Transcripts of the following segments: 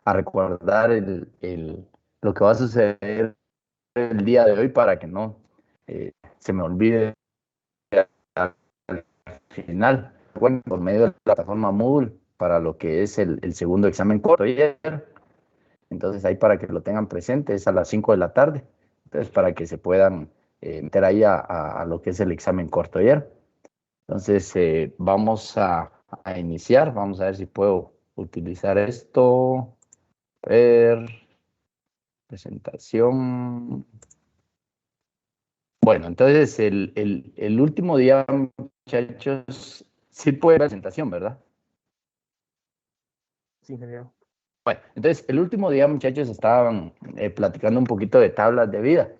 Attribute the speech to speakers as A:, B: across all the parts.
A: a recordar lo que va a suceder el día de hoy para que no se me olvide al final. Bueno, por medio de la plataforma Moodle para lo que es el segundo examen corto ayer. Entonces ahí para que lo tengan presente, es a las 5 de la tarde. Entonces para que se puedan meter ahí a lo que es el examen corto ayer. Entonces vamos a iniciar. Vamos a ver si puedo utilizar esto. Ver, presentación. Bueno, entonces el último día, muchachos, sí puede ver presentación, ¿verdad?
B: Sí, ingeniero.
A: Bueno, entonces el último día, muchachos, estaban platicando un poquito de tablas de vida.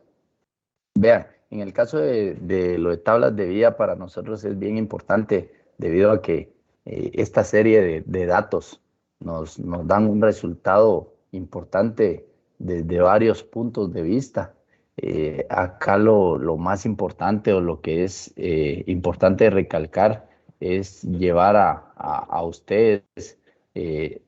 A: Vean, en el caso de lo de tablas de vida para nosotros es bien importante debido a que esta serie de datos nos dan un resultado importante desde varios puntos de vista. Acá lo más importante o lo que es importante recalcar es llevar a ustedes eh,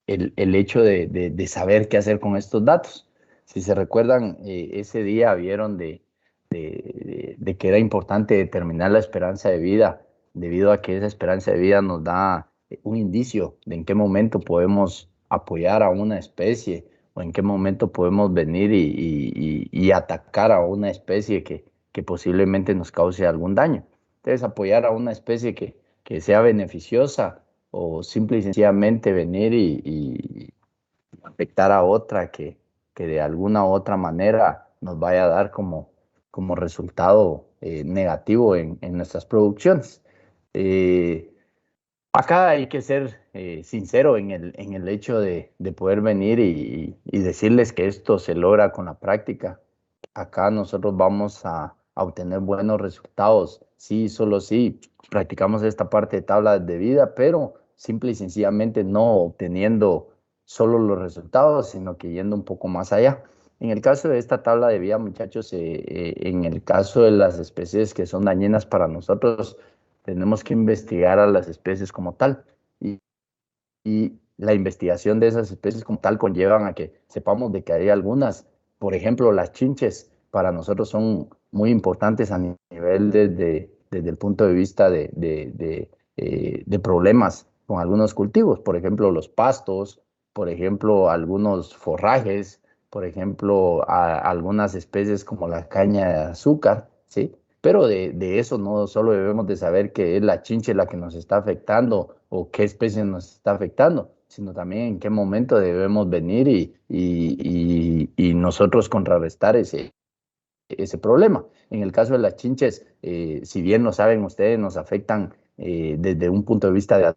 A: el hecho de saber qué hacer con estos datos. Si se recuerdan, ese día vieron de que era importante determinar la esperanza de vida, debido a que esa esperanza de vida nos da un indicio de en qué momento podemos apoyar a una especie o en qué momento podemos venir y atacar a una especie que posiblemente nos cause algún daño. Entonces, apoyar a una especie que sea beneficiosa o simple y sencillamente venir y afectar a otra que de alguna u otra manera nos vaya a dar como resultado negativo en nuestras producciones. Eh, Acá hay que ser sincero en el hecho de poder venir y decirles que esto se logra con la práctica. Acá nosotros vamos a obtener buenos resultados. Sí, solo sí, practicamos esta parte de tabla de vida, pero simple y sencillamente no obteniendo solo los resultados, sino que yendo un poco más allá. En el caso de esta tabla de vida, muchachos, en el caso de las especies que son dañinas para nosotros, tenemos que investigar a las especies como tal. Y la investigación de esas especies como tal conllevan a que sepamos de que hay algunas, por ejemplo, las chinches, para nosotros son muy importantes a nivel desde el punto de vista de problemas con algunos cultivos, por ejemplo, los pastos, por ejemplo, algunos forrajes, por ejemplo, algunas especies como la caña de azúcar, ¿sí? Pero de eso no solo debemos de saber que es la chinche la que nos está afectando o qué especie nos está afectando, sino también en qué momento debemos venir y nosotros contrarrestar ese problema. En el caso de las chinches, si bien lo saben ustedes, nos afectan desde un punto de vista de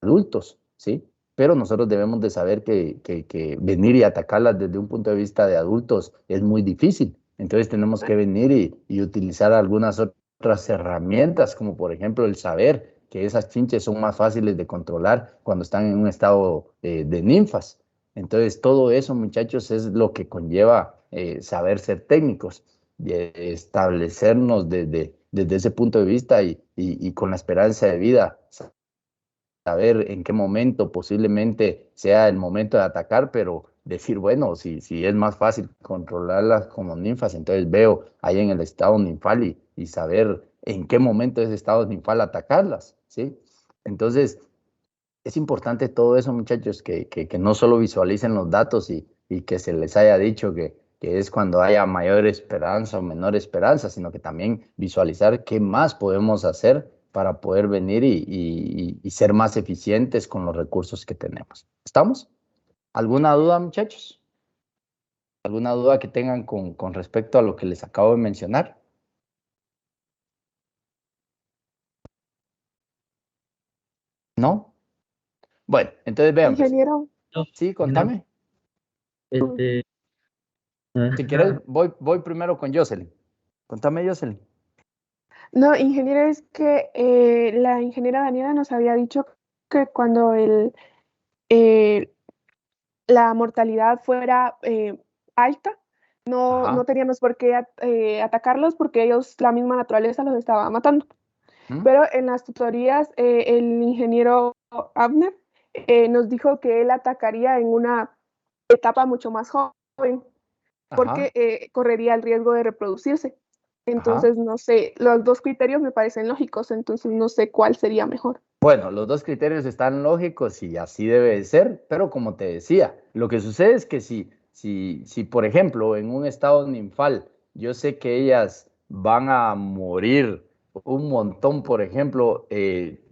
A: adultos, ¿sí? Pero nosotros debemos de saber que venir y atacarlas desde un punto de vista de adultos es muy difícil. Entonces tenemos que venir y utilizar algunas otras herramientas, como por ejemplo el saber que esas chinches son más fáciles de controlar cuando están en un estado de ninfas. Entonces todo eso, muchachos, es lo que conlleva saber ser técnicos, establecernos desde ese punto de vista y con la esperanza de vida saber en qué momento posiblemente sea el momento de atacar, pero decir, bueno, si es más fácil controlarlas como ninfas, entonces veo ahí en el estado ninfal y saber en qué momento ese estado ninfal atacarlas, ¿sí? Entonces, es importante todo eso, muchachos, que no solo visualicen los datos y que se les haya dicho que es cuando haya mayor esperanza o menor esperanza, sino que también visualizar qué más podemos hacer para poder venir y ser más eficientes con los recursos que tenemos. ¿Estamos? ¿Alguna duda, muchachos? ¿Alguna duda que tengan con respecto a lo que les acabo de mencionar? ¿No? Bueno, entonces vean, pues,
C: Ingeniero,
B: No,
A: sí,
B: ingeniero,
A: contame.
B: este,
A: Si quieres, voy primero con Jocelyn. Contame, Jocelyn.
C: no, ingeniero, es que la ingeniera Daniela nos había dicho que cuando eh, la mortalidad fuera alta, no
A: Ajá.
C: teníamos por qué atacarlos porque ellos, la misma naturaleza, los estaba matando.
A: ¿Mm?
C: Pero en las tutorías, el ingeniero Abner nos dijo que él atacaría en una etapa mucho más joven, porque
A: Ajá,
C: correría el riesgo de reproducirse.
A: ajá.
C: Entonces, no sé, los dos criterios me parecen lógicos, entonces no sé cuál sería mejor.
A: Bueno, los dos criterios están lógicos y así debe de ser, pero como te decía, lo que sucede es que si por ejemplo, en un estado ninfal, yo sé que ellas van a morir un montón, por ejemplo,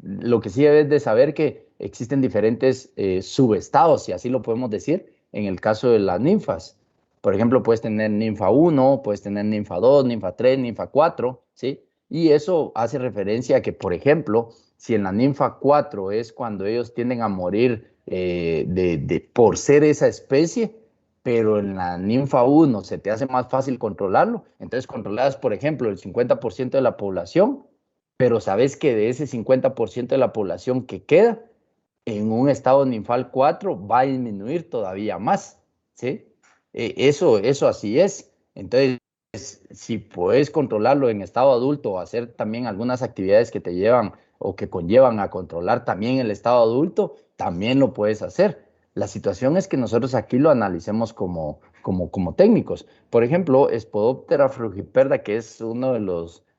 A: lo que sí debes de saber que existen diferentes subestados, si así lo podemos decir, en el caso de las ninfas. Por ejemplo, puedes tener ninfa uno, puedes tener ninfa 2, ninfa 3, ninfa 4, ¿sí? Y eso hace referencia a que, por ejemplo, si en la ninfa 4 es cuando ellos tienden a morir por ser esa especie, pero en la ninfa uno se te hace más fácil controlarlo, entonces controlas, por ejemplo, el 50% de la población, pero sabes que de ese 50% de la población que queda, en un estado ninfal 4 va a disminuir todavía más, ¿sí? Eso así es. Entonces, si puedes controlarlo en estado adulto o hacer también algunas actividades que te llevan o que conllevan a controlar también el estado adulto, también lo puedes hacer. La situación es que nosotros aquí lo analicemos como técnicos. Por ejemplo, Spodoptera frugiperda, que es uno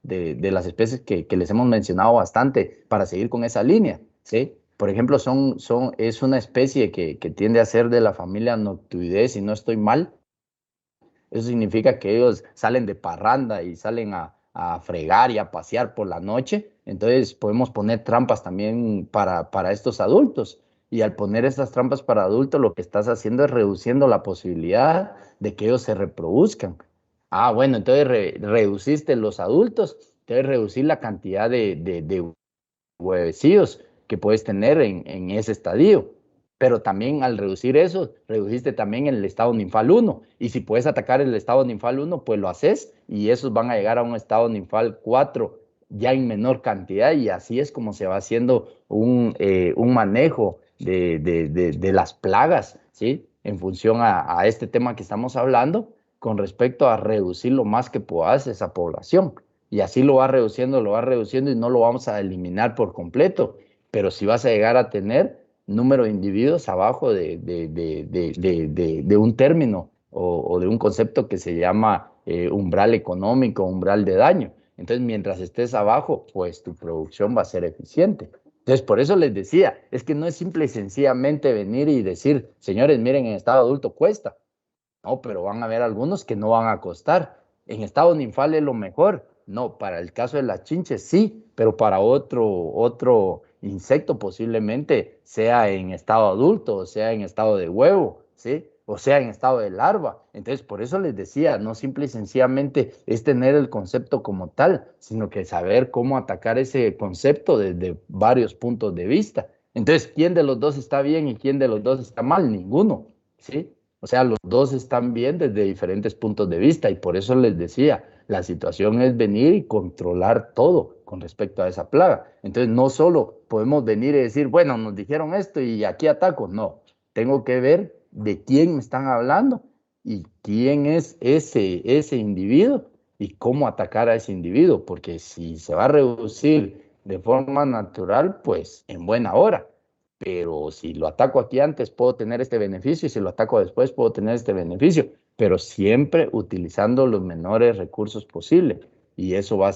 A: de las especies que les hemos mencionado bastante para seguir con esa línea, ¿sí? Por ejemplo, es una especie que tiende a ser de la familia Noctuidae, si no estoy mal. Eso significa que ellos salen de parranda y salen a fregar y a pasear por la noche. Entonces podemos poner trampas también para estos adultos. Y al poner estas trampas para adultos, lo que estás haciendo es reduciendo la posibilidad de que ellos se reproduzcan. Ah, bueno, entonces reduciste los adultos, entonces reducir la cantidad de huevecillos que puedes tener en ese estadio. Pero también al reducir eso, reduciste también el estado ninfal uno. Y si puedes atacar el estado ninfal uno, pues lo haces y esos van a llegar a un estado ninfal 4 ya en menor cantidad y así es como se va haciendo un manejo de las plagas, ¿sí? En función a este tema que estamos hablando, con respecto a reducir lo más que puedas esa población. Y así lo va reduciendo y no lo vamos a eliminar por completo, pero sí vas a llegar a tener número de individuos abajo de un término o de un concepto que se llama umbral económico, umbral de daño. Entonces, mientras estés abajo, pues tu producción va a ser eficiente. Entonces, por eso les decía, es que no es simple y sencillamente venir y decir, señores, miren, en estado adulto cuesta. No, pero van a haber algunos que no van a costar. En estado ninfal es lo mejor. No, para el caso de las chinches sí, pero para otro insecto posiblemente sea en estado adulto, o sea en estado de huevo, ¿sí? O sea en estado de larva. Entonces, por eso les decía, no simple y sencillamente es tener el concepto como tal, sino que saber cómo atacar ese concepto desde varios puntos de vista. Entonces, ¿quién de los dos está bien y quién de los dos está mal? Ninguno, ¿sí? O sea, los dos están bien desde diferentes puntos de vista y por eso les decía, la situación es venir y controlar todo con respecto a esa plaga. Entonces, no solo podemos venir y decir, bueno, nos dijeron esto y aquí ataco. No, tengo que ver de quién me están hablando y quién es ese individuo y cómo atacar a ese individuo, porque si se va a reducir de forma natural, pues en buena hora. Pero si lo ataco aquí antes, puedo tener este beneficio y si lo ataco después, puedo tener este beneficio, pero siempre utilizando los menores recursos posibles. Y eso va a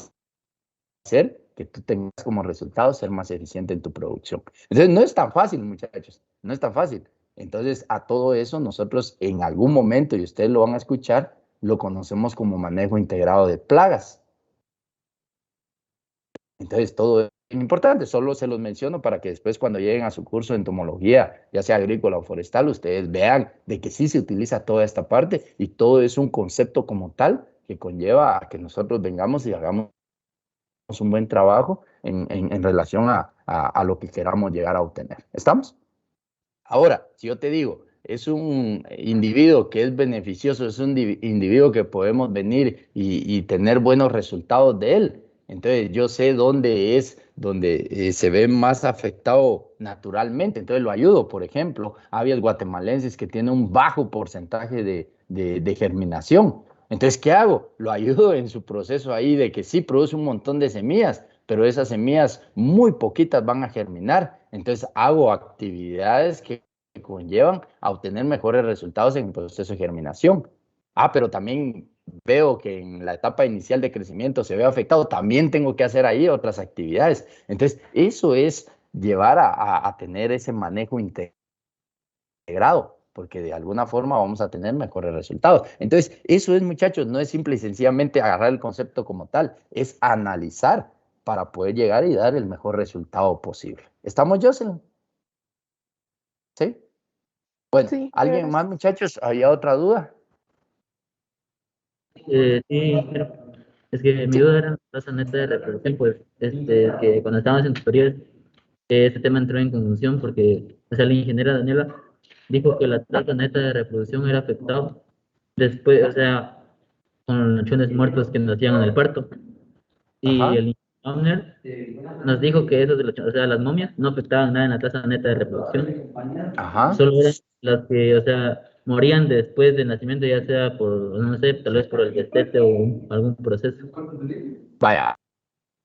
A: hacer que tú tengas como resultado ser más eficiente en tu producción. Entonces, no es tan fácil, muchachos, no es tan fácil. Entonces, a todo eso nosotros en algún momento, y ustedes lo van a escuchar, lo conocemos como manejo integrado de plagas. Entonces, todo es importante, solo se los menciono para que después cuando lleguen a su curso de entomología, ya sea agrícola o forestal, ustedes vean de que sí se utiliza toda esta parte y todo es un concepto como tal que conlleva a que nosotros vengamos y hagamos un buen trabajo en relación a lo que queramos llegar a obtener. ¿Estamos? Ahora, si yo te digo, es un individuo que es beneficioso, es un individuo que podemos venir y tener buenos resultados de él. Entonces, yo sé dónde es donde se ve más afectado naturalmente. Entonces, lo ayudo. Por ejemplo, aves guatemalenses que tienen un bajo porcentaje de germinación. Entonces, ¿qué hago? Lo ayudo en su proceso ahí de que sí produce un montón de semillas, pero esas semillas muy poquitas van a germinar. Entonces hago actividades que conllevan a obtener mejores resultados en el proceso de germinación. Pero también veo que en la etapa inicial de crecimiento se ve afectado, también tengo que hacer ahí otras actividades. Entonces, eso es llevar a tener ese manejo integrado, porque de alguna forma vamos a tener mejores resultados. Entonces, eso es, muchachos, no es simple y sencillamente agarrar el concepto como tal, es analizar para poder llegar y dar el mejor resultado posible. ¿Estamos, Jocelyn? ¿Sí? Bueno,
C: Sí,
A: ¿alguien más, muchachos? ¿Había otra duda?
B: Sí, pero es que mi duda era la tasa neta de reproducción, pues, que cuando estábamos en tutorías, este tema entró en confusión porque, o sea, la ingeniera Daniela dijo que la tasa neta de reproducción era afectado después, o sea, con lechones muertos que nacían en el parto. Y
A: Ajá.
B: el owner nos dijo que esos, o sea, las momias no afectaban nada en la tasa neta de reproducción.
A: Ajá.
B: Solo eran las que, o sea, morían después del nacimiento, ya sea por, no sé, tal vez por el destete o algún proceso.
A: Vaya,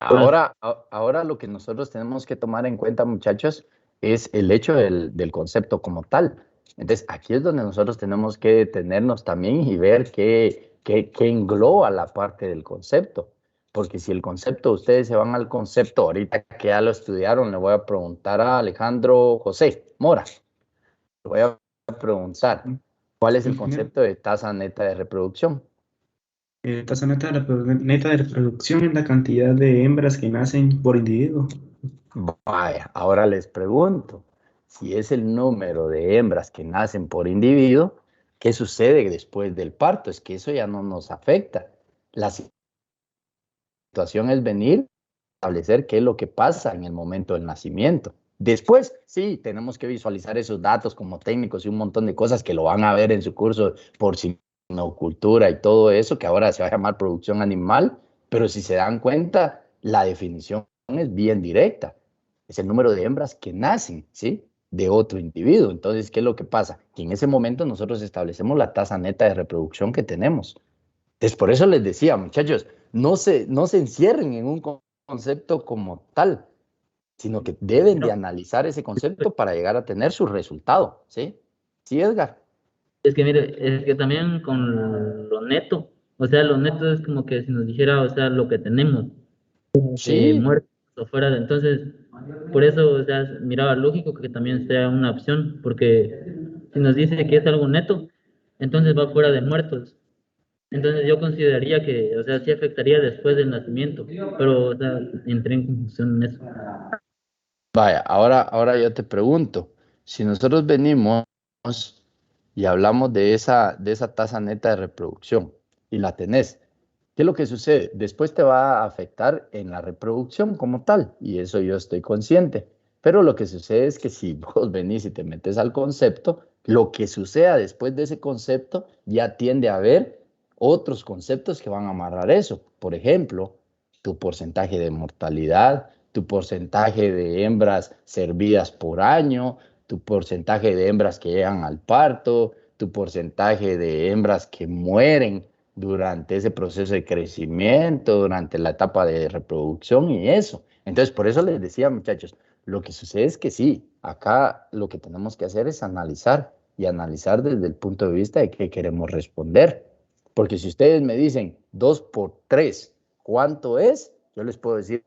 B: Pero,
A: ahora lo que nosotros tenemos que tomar en cuenta, muchachos, es el hecho del concepto como tal. Entonces, aquí es donde nosotros tenemos que detenernos también y ver qué engloba la parte del concepto. Porque si el concepto, ustedes se van al concepto, ahorita que ya lo estudiaron, le voy a preguntar a Alejandro José Mora, le voy a preguntar, ¿cuál es el
D: Ingeniero,
A: concepto de tasa neta de reproducción?
D: tasa neta de reproducción es la cantidad de hembras que nacen por individuo.
A: Vaya, ahora les pregunto, si es el número de hembras que nacen por individuo, ¿qué sucede después del parto? Es que eso ya no nos afecta. La situación es venir a establecer qué es lo que pasa en el momento del nacimiento. Después, sí, tenemos que visualizar esos datos como técnicos y un montón de cosas que lo van a ver en su curso por sinocultura y todo eso, que ahora se va a llamar producción animal, pero si se dan cuenta, la definición es bien directa. Es el número de hembras que nacen, ¿sí? De otro individuo. Entonces, ¿qué es lo que pasa? Que en ese momento nosotros establecemos la tasa neta de reproducción que tenemos. Entonces, por eso les decía, muchachos, no se encierren en un concepto como tal, sino que deben de
B: no,
A: analizar ese concepto para llegar a tener su resultado, ¿sí? Sí, Edgar.
B: es que mire, es que también con lo neto, o sea, lo neto es como que si nos dijera, o sea, lo que tenemos,
A: Sí,
B: muertos o fuera de, entonces, por eso, o sea, miraba lógico que también sea una opción, porque si nos dice que es algo neto, entonces va fuera de muertos. Entonces yo consideraría que, o sea, sí afectaría después del nacimiento, pero, o sea, entré en confusión en eso.
A: vaya, ahora yo te pregunto, si nosotros venimos y hablamos de esa tasa neta de reproducción y la tenés, ¿qué es lo que sucede? Después te va a afectar en la reproducción como tal, y eso yo estoy consciente. Pero lo que sucede es que si vos venís y te metes al concepto, lo que suceda después de ese concepto ya tiende a haber otros conceptos que van a amarrar eso. Por ejemplo, tu porcentaje de mortalidad, tu porcentaje de hembras servidas por año, tu porcentaje de hembras que llegan al parto, tu porcentaje de hembras que mueren durante ese proceso de crecimiento, durante la etapa de reproducción y eso. Entonces, por eso les decía, muchachos, lo que sucede es que sí, acá lo que tenemos que hacer es analizar y analizar desde el punto de vista de qué queremos responder. Porque si ustedes me dicen 2 por 3, ¿cuánto es? Yo les puedo decir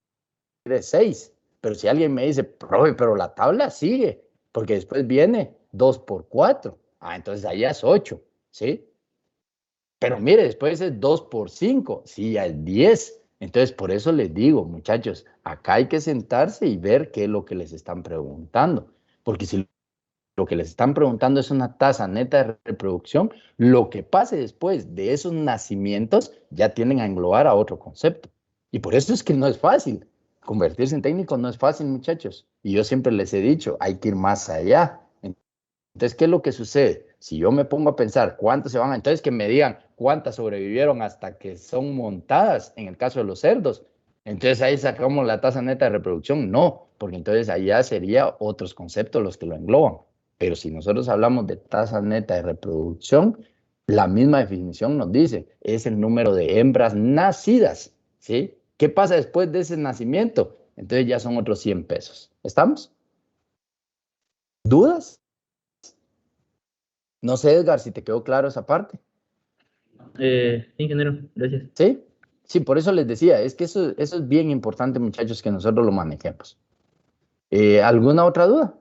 A: es 6. Pero si alguien me dice, profe, pero la tabla sigue, porque después viene 2 por 4. Entonces allá es 8, ¿sí? Pero mire, después es 2 por 5, sí, ya es 10. Entonces, por eso les digo, muchachos, acá hay que sentarse y ver qué es lo que les están preguntando. Porque si lo que les están preguntando es una tasa neta de reproducción, lo que pase después de esos nacimientos ya tienden a englobar a otro concepto. Y por eso es que no es fácil. Convertirse en técnico no es fácil, muchachos. Y yo siempre les he dicho, hay que ir más allá. Entonces, ¿qué es lo que sucede? Si yo me pongo a pensar cuántos se van, entonces que me digan cuántas sobrevivieron hasta que son montadas, en el caso de los cerdos, entonces ahí sacamos la tasa neta de reproducción. No, porque entonces allá sería otros conceptos los que lo engloban. Pero si nosotros hablamos de tasa neta de reproducción, la misma definición nos dice, es el número de hembras nacidas, ¿sí? ¿Qué pasa después de ese nacimiento? Entonces ya son otros 100 pesos. ¿Estamos? ¿Dudas? No sé, Edgar, si te quedó claro esa parte.
B: Sí, ingeniero, gracias.
A: ¿Sí? Sí, por eso les decía, es que eso es bien importante, muchachos, que nosotros lo manejemos. ¿Alguna otra duda?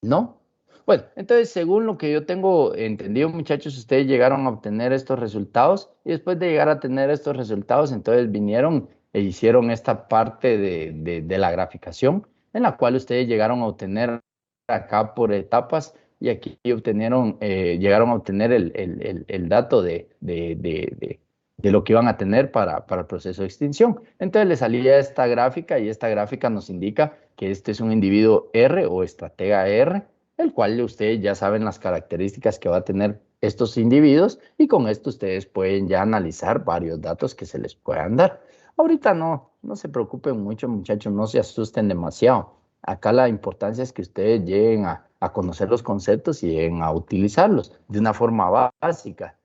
A: ¿No? Bueno, entonces, según lo que yo tengo entendido, muchachos, ustedes llegaron a obtener estos resultados y después de llegar a tener estos resultados, entonces vinieron e hicieron esta parte de la graficación en la cual ustedes llegaron a obtener acá por etapas y aquí obtenieron, llegaron a obtener el dato de lo que iban a tener para el proceso de extinción. Entonces le salía esta gráfica y esta gráfica nos indica que este es un individuo R o estratega R, el cual ustedes ya saben las características que va a tener estos individuos y con esto ustedes pueden ya analizar varios datos que se les puedan dar. Ahorita no se preocupen mucho, muchachos, no se asusten demasiado. Acá la importancia es que ustedes lleguen a conocer los conceptos y lleguen a utilizarlos de una forma básica.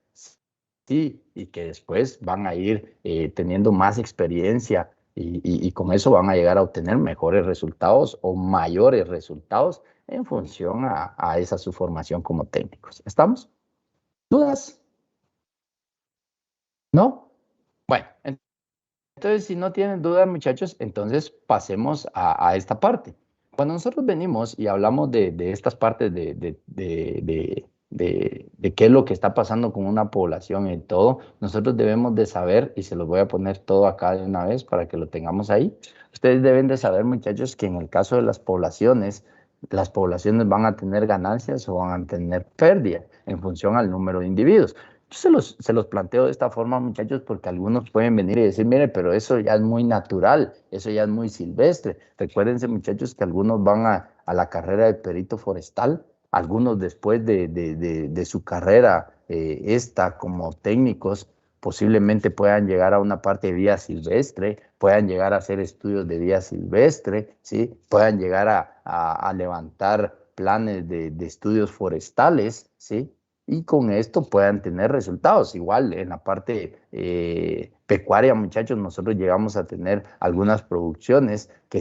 A: Sí, y que después van a ir teniendo más experiencia y con eso van a llegar a obtener mejores resultados o mayores resultados en función a esa su formación como técnicos. ¿Estamos? ¿Dudas? ¿No? Bueno, entonces si no tienen dudas, muchachos, entonces pasemos a esta parte. Cuando nosotros venimos y hablamos de estas partes de qué es lo que está pasando con una población y todo, nosotros debemos de saber, y se los voy a poner todo acá de una vez para que lo tengamos ahí. Ustedes deben de saber, muchachos, que en el caso de las poblaciones van a tener ganancias o van a tener pérdidas en función al número de individuos. Yo se los planteo de esta forma, muchachos, porque algunos pueden venir y decir, mire, pero eso ya es muy natural, eso ya es muy silvestre. Recuérdense, muchachos, que algunos van a la carrera de perito forestal, algunos después de su carrera esta como técnicos, posiblemente puedan llegar a una parte de vida silvestre, puedan llegar a hacer estudios de vida silvestre, ¿sí? Puedan llegar a levantar planes de estudios forestales, ¿sí? Y con esto puedan tener resultados. Igual en la parte pecuaria, muchachos, nosotros llegamos a tener algunas producciones que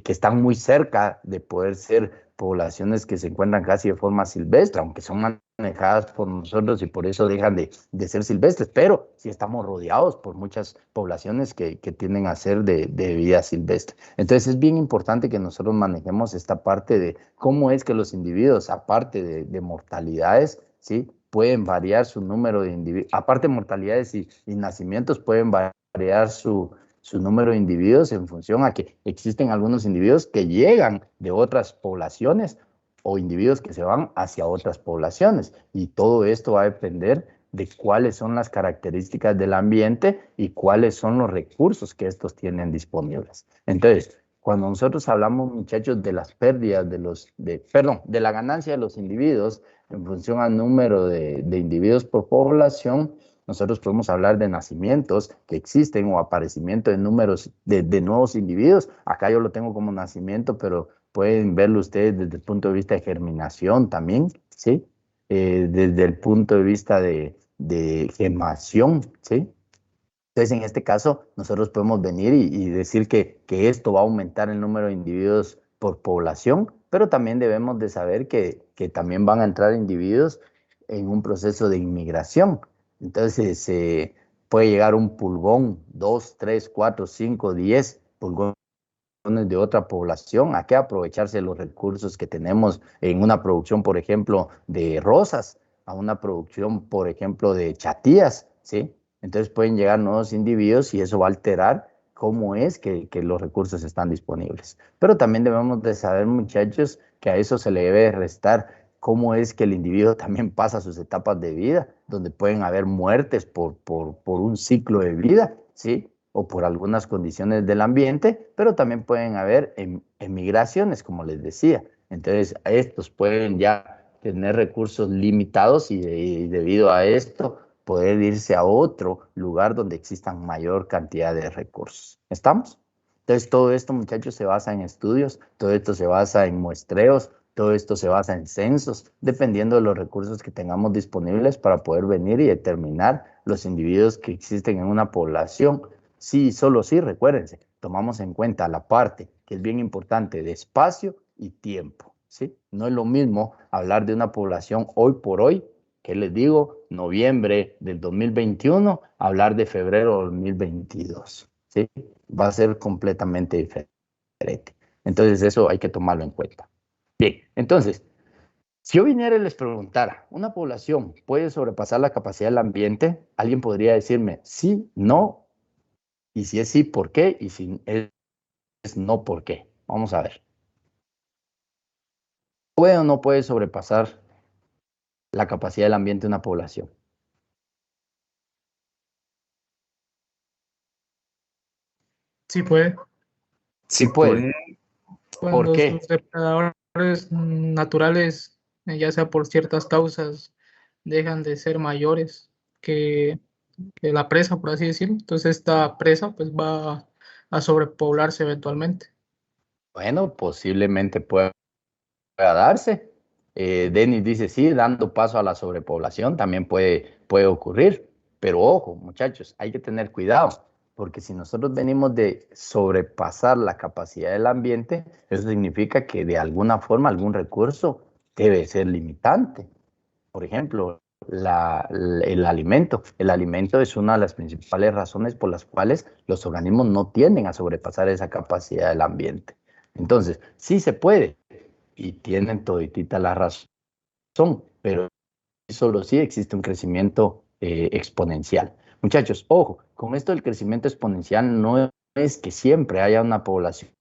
A: están muy cerca de poder ser poblaciones que se encuentran casi de forma silvestre, aunque son manejadas por nosotros y por eso dejan de ser silvestres, pero sí estamos rodeados por muchas poblaciones que tienden a ser de vida silvestre. Entonces es bien importante que nosotros manejemos esta parte de cómo es que los individuos, aparte de mortalidades, ¿sí? Pueden variar su número de individuos, aparte de mortalidades y nacimientos, pueden variar su número de individuos en función a que existen algunos individuos que llegan de otras poblaciones o individuos que se van hacia otras poblaciones. Y todo esto va a depender de cuáles son las características del ambiente y cuáles son los recursos que estos tienen disponibles. Entonces, cuando nosotros hablamos, muchachos, de las pérdidas de la ganancia de los individuos en función al número de individuos por población, nosotros podemos hablar de nacimientos que existen o aparecimiento de números de nuevos individuos. Acá yo lo tengo como nacimiento, pero pueden verlo ustedes desde el punto de vista de germinación también, ¿sí? Desde el punto de vista de gemación, ¿sí? Entonces, en este caso, nosotros podemos venir y decir que esto va a aumentar el número de individuos por población, pero también debemos de saber que también van a entrar individuos en un proceso de inmigración. Entonces, puede llegar un pulgón, 2, 3, 4, 5, 10 pulgones de otra población. Hay que aprovecharse de los recursos que tenemos en una producción, por ejemplo, de rosas, a una producción, por ejemplo, de chatías, ¿sí? Entonces pueden llegar nuevos individuos y eso va a alterar cómo es que los recursos están disponibles. Pero también debemos de saber, muchachos, que a eso se le debe restar cómo es que el individuo también pasa sus etapas de vida, donde pueden haber muertes por un ciclo de vida, ¿sí? O por algunas condiciones del ambiente, pero también pueden haber emigraciones, como les decía. Entonces, estos pueden ya tener recursos limitados y debido a esto poder irse a otro lugar donde existan mayor cantidad de recursos. ¿Estamos? Entonces, todo esto, muchachos, se basa en estudios, todo esto se basa en muestreos, todo esto se basa en censos, dependiendo de los recursos que tengamos disponibles para poder venir y determinar los individuos que existen en una población. Sí, solo sí, recuérdense, tomamos en cuenta la parte que es bien importante de espacio y tiempo. ¿sí? No es lo mismo hablar de una población hoy por hoy, que les digo, noviembre del 2021, hablar de febrero del 2022, ¿sí? Va a ser completamente diferente. Entonces eso hay que tomarlo en cuenta. Bien, entonces, si yo viniera y les preguntara, ¿una población puede sobrepasar la capacidad del ambiente? Alguien podría decirme sí, no, y si es sí, ¿por qué? Y si es no, ¿por qué? Vamos a ver. ¿Puede o no puede sobrepasar la capacidad del ambiente de una población?
E: Sí puede.
A: Sí puede. ¿Por
E: Cuando sus
A: qué?
E: depredadores naturales, ya sea por ciertas causas, dejan de ser mayores que, que la presa, por así decirlo. Entonces esta presa pues va a sobrepoblarse eventualmente.
A: Bueno, posiblemente pueda darse. Denis dice sí, dando paso a la sobrepoblación también puede ocurrir. Pero ojo, muchachos, hay que tener cuidado, porque si nosotros venimos de sobrepasar la capacidad del ambiente, eso significa que de alguna forma algún recurso debe ser limitante. Por ejemplo, el alimento. El alimento es una de las principales razones por las cuales los organismos no tienden a sobrepasar esa capacidad del ambiente. Entonces, sí se puede, y tienen toditita la razón, pero solo sí existe un crecimiento exponencial. Muchachos, ojo, con esto del crecimiento exponencial no es que siempre haya una población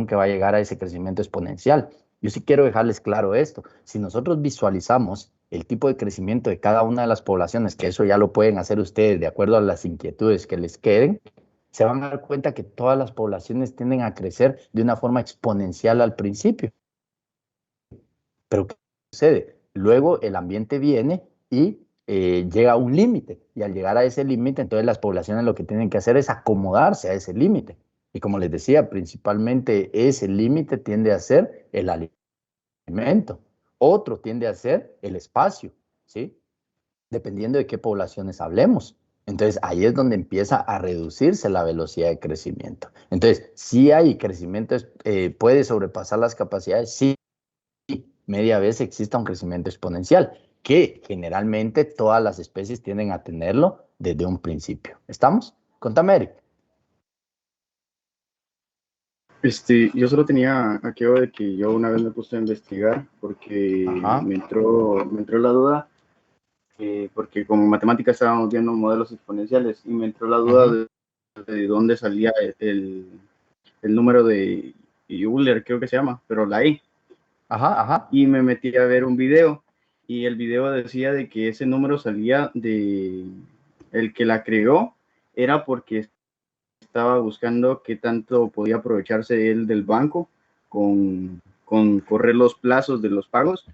A: que va a llegar a ese crecimiento exponencial. Yo sí quiero dejarles claro esto. Si nosotros visualizamos el tipo de crecimiento de cada una de las poblaciones, que eso ya lo pueden hacer ustedes de acuerdo a las inquietudes que les queden, se van a dar cuenta que todas las poblaciones tienden a crecer de una forma exponencial al principio. Pero ¿qué sucede? Luego el ambiente viene y llega a un límite. Y al llegar a ese límite, entonces las poblaciones lo que tienen que hacer es acomodarse a ese límite. Y como les decía, principalmente ese límite tiende a ser el alimento. Otro tiende a ser el espacio, ¿sí? Dependiendo de qué poblaciones hablemos. Entonces ahí es donde empieza a reducirse la velocidad de crecimiento. Entonces, si hay crecimiento, puede sobrepasar las capacidades, sí, media vez exista un crecimiento exponencial, que generalmente todas las especies tienden a tenerlo desde un principio. ¿Estamos? Contame, Eric.
F: Yo solo tenía aquello de que yo una vez me puse a investigar porque
A: Ajá.
F: me entró la duda, porque como en matemáticas estábamos viendo modelos exponenciales y me entró la duda de dónde salía el número de Euler, creo que se llama, pero la I.
A: Ajá, ajá.
F: Y me metí a ver un video y el video decía de que ese número salía de el que la creó, era porque estaba buscando qué tanto podía aprovecharse él del banco con correr los plazos de los pagos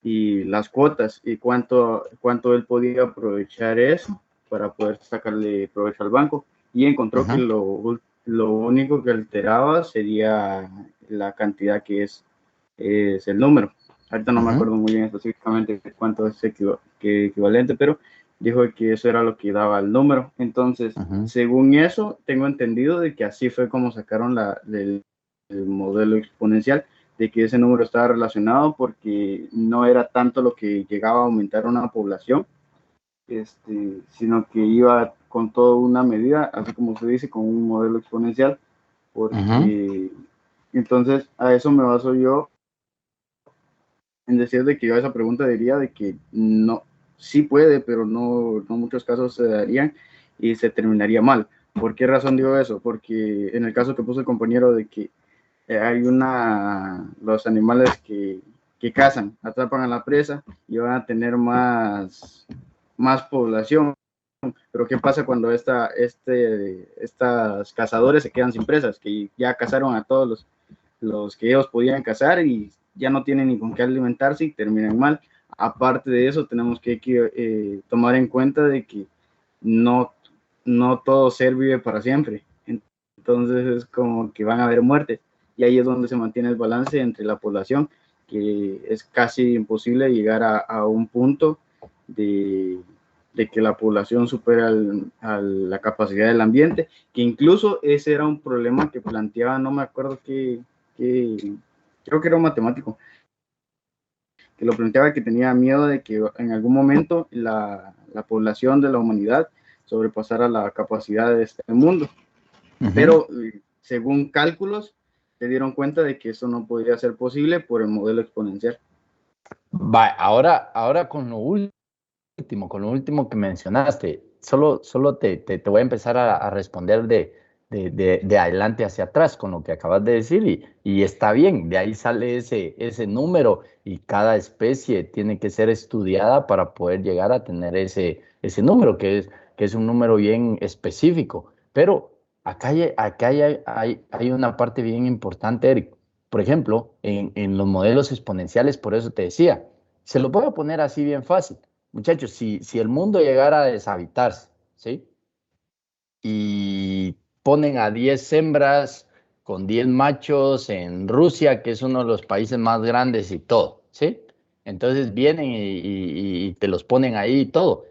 F: y las cuotas y cuánto él podía aprovechar eso para poder sacarle provecho al banco, y encontró que lo único que alteraba sería la cantidad que es el número. Ahorita no me acuerdo muy bien específicamente cuánto es equivalente, pero dijo que eso era lo que daba el número. Entonces, según eso, tengo entendido de que así fue como sacaron el modelo exponencial, de que ese número estaba relacionado porque no era tanto lo que llegaba a aumentar una población, sino que iba con toda una medida, así como se dice, con un modelo exponencial, porque entonces a eso me baso yo en decir de que yo a esa pregunta diría de que no, sí puede, pero no muchos casos se darían y se terminaría mal. ¿Por qué razón digo eso? Porque en el caso que puso el compañero de que hay los animales que cazan, atrapan a la presa y van a tener más población. Pero ¿qué pasa cuando estas cazadores se quedan sin presas? Que ya cazaron a todos los que ellos podían cazar y ya no tienen ni con qué alimentarse y terminan mal. Aparte de eso, tenemos que tomar en cuenta de que no todo ser vive para siempre. Entonces es como que van a haber muertes y ahí es donde se mantiene el balance entre la población, que es casi imposible llegar a un punto de que la población supere a la capacidad del ambiente, que incluso ese era un problema que planteaba, no me acuerdo creo que era un matemático, que lo planteaba que tenía miedo de que en algún momento la población de la humanidad sobrepasara la capacidad de este mundo. Pero según cálculos, se dieron cuenta de que eso no podría ser posible por el modelo exponencial.
A: Va, ahora con lo último que mencionaste, solo te voy a empezar a responder de adelante hacia atrás con lo que acabas de decir y está bien, de ahí sale ese número y cada especie tiene que ser estudiada para poder llegar a tener ese número, que es un número bien específico. Pero acá hay una parte bien importante, Eric. Por ejemplo, en los modelos exponenciales, por eso te decía, se lo voy a poner así bien fácil. Muchachos, si el mundo llegara a deshabitarse, ¿sí? Y ponen a 10 hembras con 10 machos en Rusia, que es uno de los países más grandes y todo, ¿sí? Entonces vienen y te los ponen ahí y todo.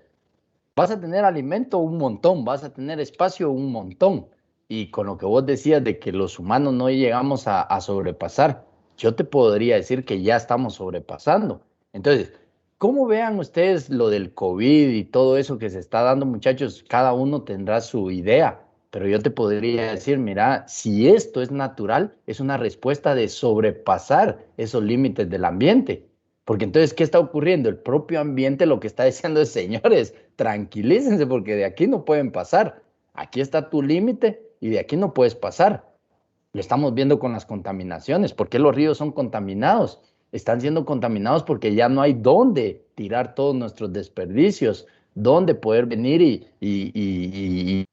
A: Vas a tener alimento un montón, vas a tener espacio un montón. Y con lo que vos decías de que los humanos no llegamos a sobrepasar, yo te podría decir que ya estamos sobrepasando. Entonces, ¿cómo vean ustedes lo del COVID y todo eso que se está dando, muchachos? Cada uno tendrá su idea, pero yo te podría decir, mira, si esto es natural, es una respuesta de sobrepasar esos límites del ambiente. Porque entonces, ¿qué está ocurriendo? El propio ambiente lo que está diciendo es, señores, tranquilícense porque de aquí no pueden pasar. Aquí está tu límite y de aquí no puedes pasar. Lo estamos viendo con las contaminaciones. ¿Por qué los ríos son contaminados? Están siendo contaminados porque ya no hay dónde tirar todos nuestros desperdicios, dónde poder venir y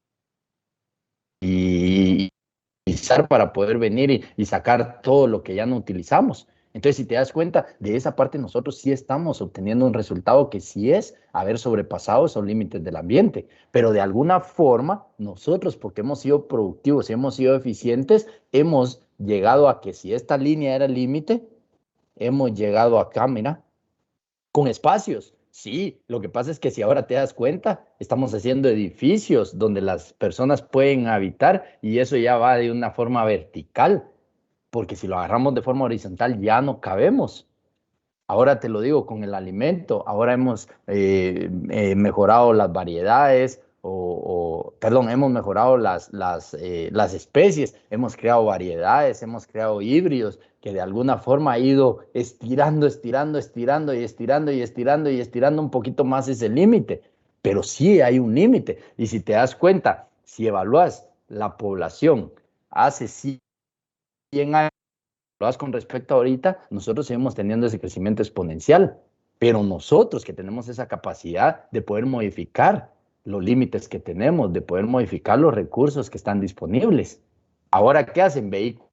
A: para poder venir y sacar todo lo que ya no utilizamos. Entonces, si te das cuenta, de esa parte nosotros sí estamos obteniendo un resultado que sí es haber sobrepasado esos límites del ambiente, pero de alguna forma nosotros, porque hemos sido productivos y hemos sido eficientes, hemos llegado a que si esta línea era el límite, hemos llegado acá, mira, con espacios. Sí, lo que pasa es que si ahora te das cuenta, estamos haciendo edificios donde las personas pueden habitar y eso ya va de una forma vertical, porque si lo agarramos de forma horizontal ya no cabemos. Ahora te lo digo con el alimento, ahora hemos mejorado las variedades, perdón, hemos mejorado las especies, hemos creado variedades, hemos creado híbridos que de alguna forma ha ido estirando un poquito más ese límite, pero sí hay un límite. Y si te das cuenta, si evalúas la población hace 100 años, con respecto a ahorita, nosotros seguimos teniendo ese crecimiento exponencial, pero nosotros que tenemos esa capacidad de poder modificar los límites que tenemos, de poder modificar los recursos que están disponibles. Ahora, ¿qué hacen? Vehículos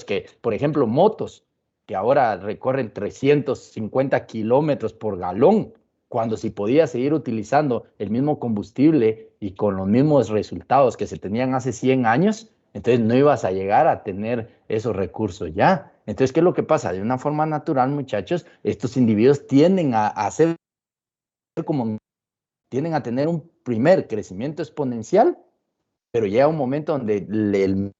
A: que, por ejemplo, motos, que ahora recorren 350 kilómetros por galón, cuando si podía seguir utilizando el mismo combustible y con los mismos resultados que se tenían hace 100 años, entonces no ibas a llegar a tener esos recursos ya. Entonces, ¿qué es lo que pasa? De una forma natural, muchachos, estos individuos tienden a hacer como, tienden a tener un primer crecimiento exponencial, pero llega un momento donde el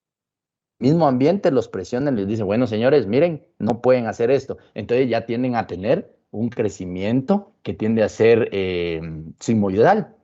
A: mismo ambiente los presiona y les dice, bueno, señores, miren, no pueden hacer esto. Entonces ya tienden a tener un crecimiento que tiende a ser sigmoidal.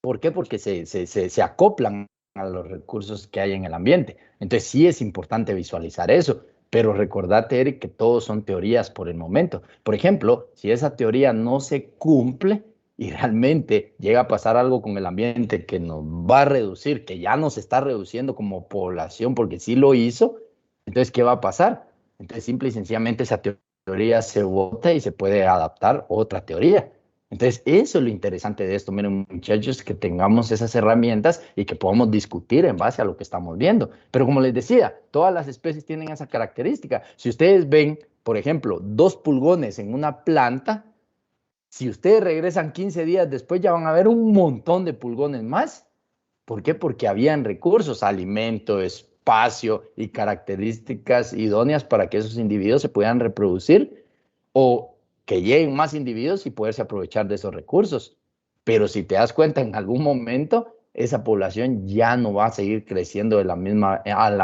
A: ¿Por qué? Porque se acoplan a los recursos que hay en el ambiente. Entonces sí es importante visualizar eso, pero recordate, Eric, que todos son teorías por el momento. Por ejemplo, si esa teoría no se cumple y realmente llega a pasar algo con el ambiente que nos va a reducir, que ya nos está reduciendo como población porque sí lo hizo, entonces, ¿qué va a pasar? Entonces, simple y sencillamente esa teoría se bota y se puede adaptar otra teoría. Entonces, eso es lo interesante de esto, miren, muchachos, que tengamos esas herramientas y que podamos discutir en base a lo que estamos viendo. Pero como les decía, todas las especies tienen esa característica. Si ustedes ven, por ejemplo, 2 pulgones en una planta, si ustedes regresan 15 días después, ya van a ver un montón de pulgones más. ¿Por qué? Porque habían recursos, alimento, espacio y características idóneas para que esos individuos se puedan reproducir o que lleguen más individuos y poderse aprovechar de esos recursos. Pero si te das cuenta, en algún momento esa población ya no va a seguir creciendo a la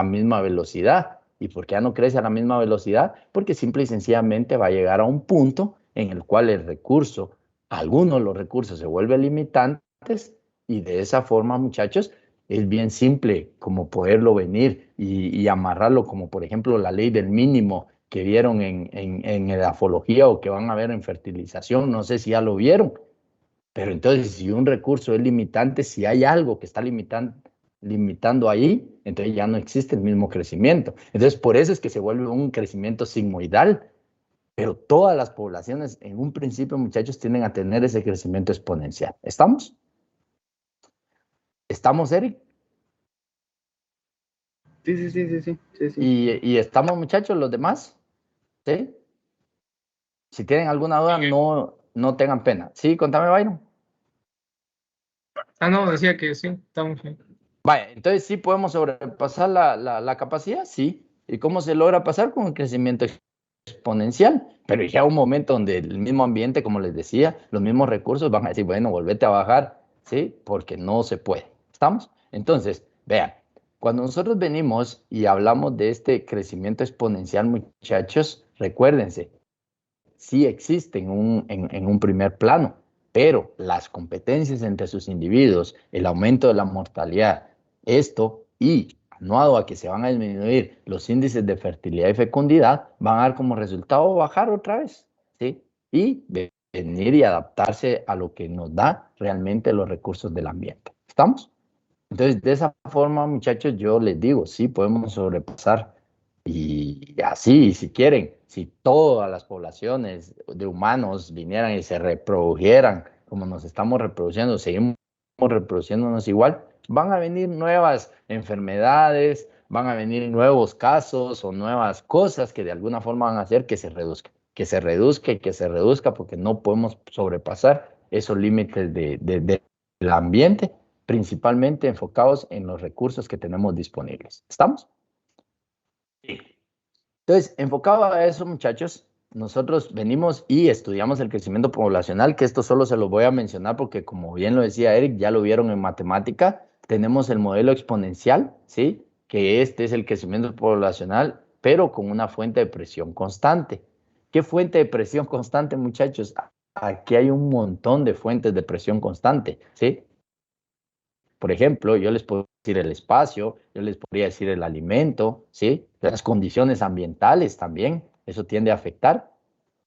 A: misma velocidad. ¿Y por qué ya no crece a la misma velocidad? Porque simple y sencillamente va a llegar a un punto en el cual el recurso, algunos de los recursos se vuelven limitantes y de esa forma, muchachos, es bien simple como poderlo venir y amarrarlo, como por ejemplo la ley del mínimo que vieron en edafología o que van a ver en fertilización, no sé si ya lo vieron, pero entonces si un recurso es limitante, si hay algo que está limitando ahí, entonces ya no existe el mismo crecimiento. Entonces por eso es que se vuelve un crecimiento sigmoidal, pero todas las poblaciones en un principio, muchachos, tienden a tener ese crecimiento exponencial. ¿Estamos? ¿Estamos, Eric?
F: Sí.
A: ¿Y estamos, muchachos, los demás? ¿Sí? Si tienen alguna duda, no tengan pena. Sí, contame, Byron.
E: No, decía que sí, estamos bien.
A: Vaya, entonces sí podemos sobrepasar la capacidad, sí. ¿Y cómo se logra pasar? Con el crecimiento exponencial. Pero llega un momento donde el mismo ambiente, como les decía, los mismos recursos van a decir, bueno, volvete a bajar, ¿sí? Porque no se puede. ¿Estamos? Entonces, vean, cuando nosotros venimos y hablamos de este crecimiento exponencial, muchachos, recuérdense, sí existe en un primer plano, pero las competencias entre sus individuos, el aumento de la mortalidad, esto y aunado a que se van a disminuir los índices de fertilidad y fecundidad, van a dar como resultado bajar otra vez, ¿sí? Y venir y adaptarse a lo que nos da realmente los recursos del ambiente. ¿Estamos? Entonces, de esa forma, muchachos, yo les digo, sí podemos sobrepasar. Y así, si quieren, si todas las poblaciones de humanos vinieran y se reprodujeran como nos estamos reproduciendo, seguimos reproduciéndonos igual, van a venir nuevas enfermedades, van a venir nuevos casos o nuevas cosas que de alguna forma van a hacer que se reduzca, que se reduzca y que se reduzca porque no podemos sobrepasar esos límites del ambiente, principalmente enfocados en los recursos que tenemos disponibles. ¿Estamos? Sí. Entonces, enfocado a eso, muchachos, nosotros venimos y estudiamos el crecimiento poblacional, que esto solo se lo voy a mencionar porque, como bien lo decía Eric, ya lo vieron en matemática, tenemos el modelo exponencial, ¿sí? Que este es el crecimiento poblacional, pero con una fuente de presión constante. ¿Qué fuente de presión constante, muchachos? Aquí hay un montón de fuentes de presión constante, ¿sí? Por ejemplo, yo les puedo decir el espacio, yo les podría decir el alimento, ¿sí? Las condiciones ambientales también, eso tiende a afectar.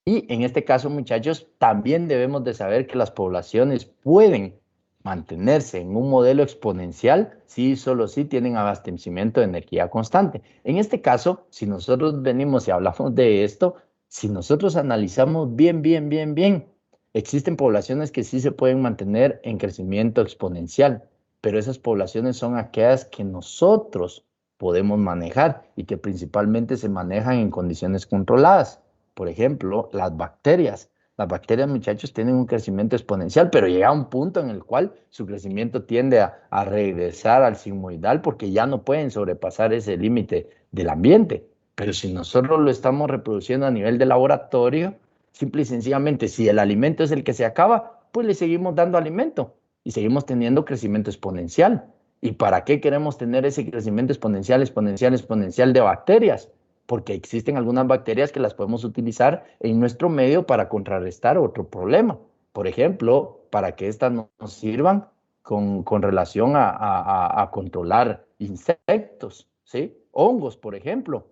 A: Y en este caso, muchachos, también debemos de saber que las poblaciones pueden mantenerse en un modelo exponencial si solo si tienen abastecimiento de energía constante. En este caso, si nosotros venimos y hablamos de esto, si nosotros analizamos bien, existen poblaciones que sí se pueden mantener en crecimiento exponencial, pero esas poblaciones son aquellas que nosotros podemos manejar y que principalmente se manejan en condiciones controladas. Por ejemplo, las bacterias. Las bacterias, muchachos, tienen un crecimiento exponencial, pero llega a un punto en el cual su crecimiento tiende a regresar al sigmoidal porque ya no pueden sobrepasar ese límite del ambiente. Pero si nosotros lo estamos reproduciendo a nivel de laboratorio, simple y sencillamente, si el alimento es el que se acaba, pues le seguimos dando alimento y seguimos teniendo crecimiento exponencial. ¿Y para qué queremos tener ese crecimiento exponencial de bacterias? Porque existen algunas bacterias que las podemos utilizar en nuestro medio para contrarrestar otro problema. Por ejemplo, para que estas nos sirvan con relación a controlar insectos, ¿sí? Hongos, por ejemplo.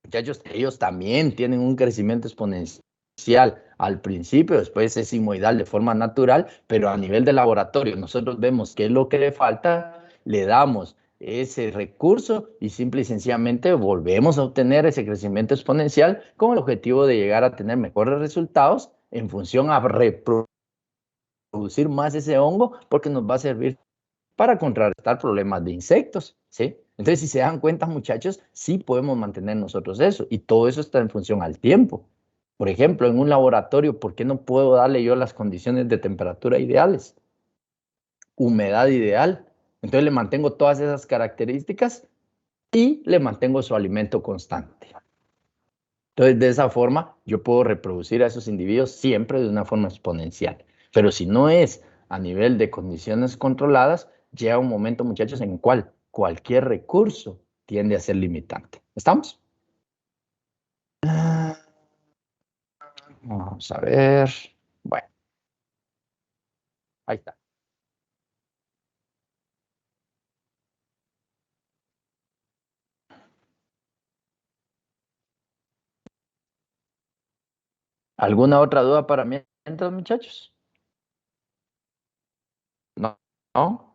A: Muchachos, ellos también tienen un crecimiento exponencial al principio, después es sigmoidal de forma natural, pero a nivel de laboratorio nosotros vemos qué es lo que le falta, le damos ese recurso y simple y sencillamente volvemos a obtener ese crecimiento exponencial con el objetivo de llegar a tener mejores resultados en función a reproducir más ese hongo porque nos va a servir para contrarrestar problemas de insectos, ¿sí? Entonces, si se dan cuenta, muchachos, sí podemos mantener nosotros eso y todo eso está en función al tiempo. Por ejemplo, en un laboratorio, ¿por qué no puedo darle yo las condiciones de temperatura ideales? Humedad ideal. Entonces le mantengo todas esas características y le mantengo su alimento constante. Entonces, de esa forma, yo puedo reproducir a esos individuos siempre de una forma exponencial. Pero si no es a nivel de condiciones controladas, llega un momento, muchachos, en el cual cualquier recurso tiende a ser limitante. ¿Estamos? Vamos a ver. Bueno, ahí está. ¿Alguna otra duda para mí, entonces, muchachos? ¿No? ¿No?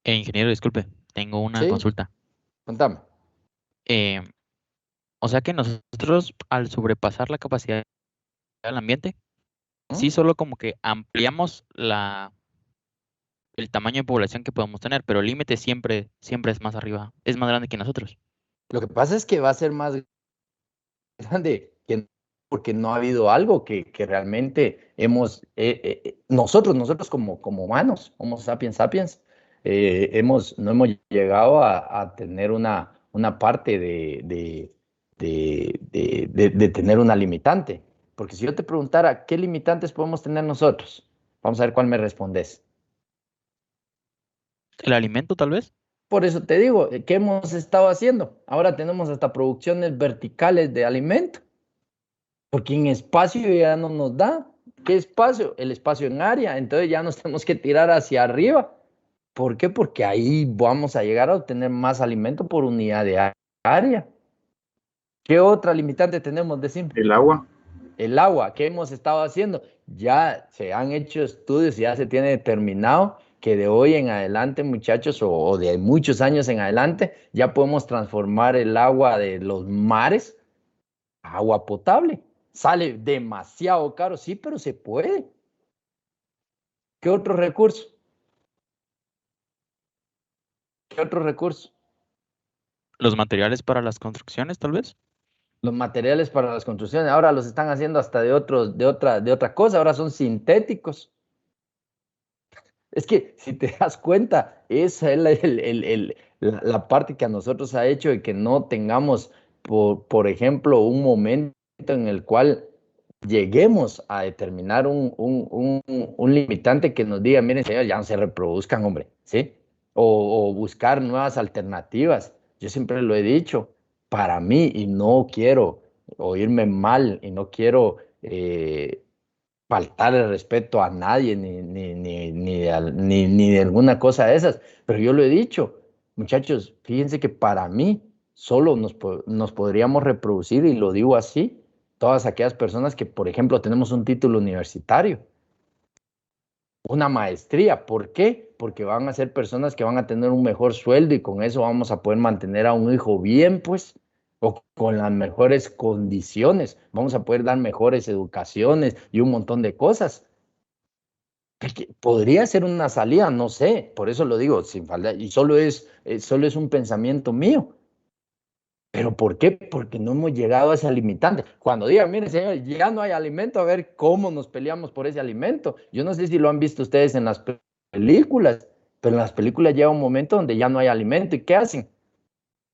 G: Ingeniero, disculpe, tengo una
A: ¿Sí?
G: consulta.
A: Contame.
G: Eh, o sea que nosotros al sobrepasar la capacidad del ambiente, sí solo como que ampliamos el tamaño de población que podemos tener, pero el límite siempre es más arriba, es más grande que nosotros.
A: Lo que pasa es que va a ser más grande porque no ha habido algo que realmente nosotros como humanos, Homo sapiens sapiens, no hemos llegado a tener una parte de tener una limitante. Porque si yo te preguntara, ¿qué limitantes podemos tener nosotros? Vamos a ver cuál me respondes.
G: ¿El alimento tal vez?
A: Por eso te digo, ¿qué hemos estado haciendo? Ahora tenemos hasta producciones verticales de alimento. Porque en espacio ya no nos da. ¿Qué espacio? El espacio en área. Entonces ya nos tenemos que tirar hacia arriba. ¿Por qué? Porque ahí vamos a llegar a obtener más alimento por unidad de área. ¿Qué otra limitante tenemos? Decime.
F: El agua.
A: El agua. ¿Qué hemos estado haciendo? Ya se han hecho estudios, ya se tiene determinado que de hoy en adelante, muchachos, o de muchos años en adelante, ya podemos transformar el agua de los mares a agua potable. Sale demasiado caro, sí, pero se puede. ¿Qué otro recurso? ¿Qué otro recurso?
G: ¿Los materiales para las construcciones tal vez?
A: Los materiales para las construcciones, ahora los están haciendo hasta de otra cosa, ahora son sintéticos. Es que si te das cuenta, esa es la parte que a nosotros ha hecho de que no tengamos, por ejemplo, un momento en el cual lleguemos a determinar un limitante que nos diga, miren, señor, ya no se reproduzcan, hombre, ¿sí? O buscar nuevas alternativas. Yo siempre lo he dicho, para mí, y no quiero oírme mal, y no quiero faltar el respeto a nadie, ni de alguna cosa de esas, pero yo lo he dicho, muchachos, fíjense que para mí solo nos podríamos reproducir, y lo digo así, todas aquellas personas que, por ejemplo, tenemos un título universitario, una maestría. ¿Por qué? Porque van a ser personas que van a tener un mejor sueldo y con eso vamos a poder mantener a un hijo bien, pues, o con las mejores condiciones. Vamos a poder dar mejores educaciones y un montón de cosas. Podría ser una salida, no sé, por eso lo digo, sin falta, y solo es un pensamiento mío. ¿Pero por qué? Porque no hemos llegado a ese limitante. Cuando digan, miren, señor, ya no hay alimento, a ver cómo nos peleamos por ese alimento. Yo no sé si lo han visto ustedes en las películas, pero en las películas llega un momento donde ya no hay alimento. ¿Y qué hacen?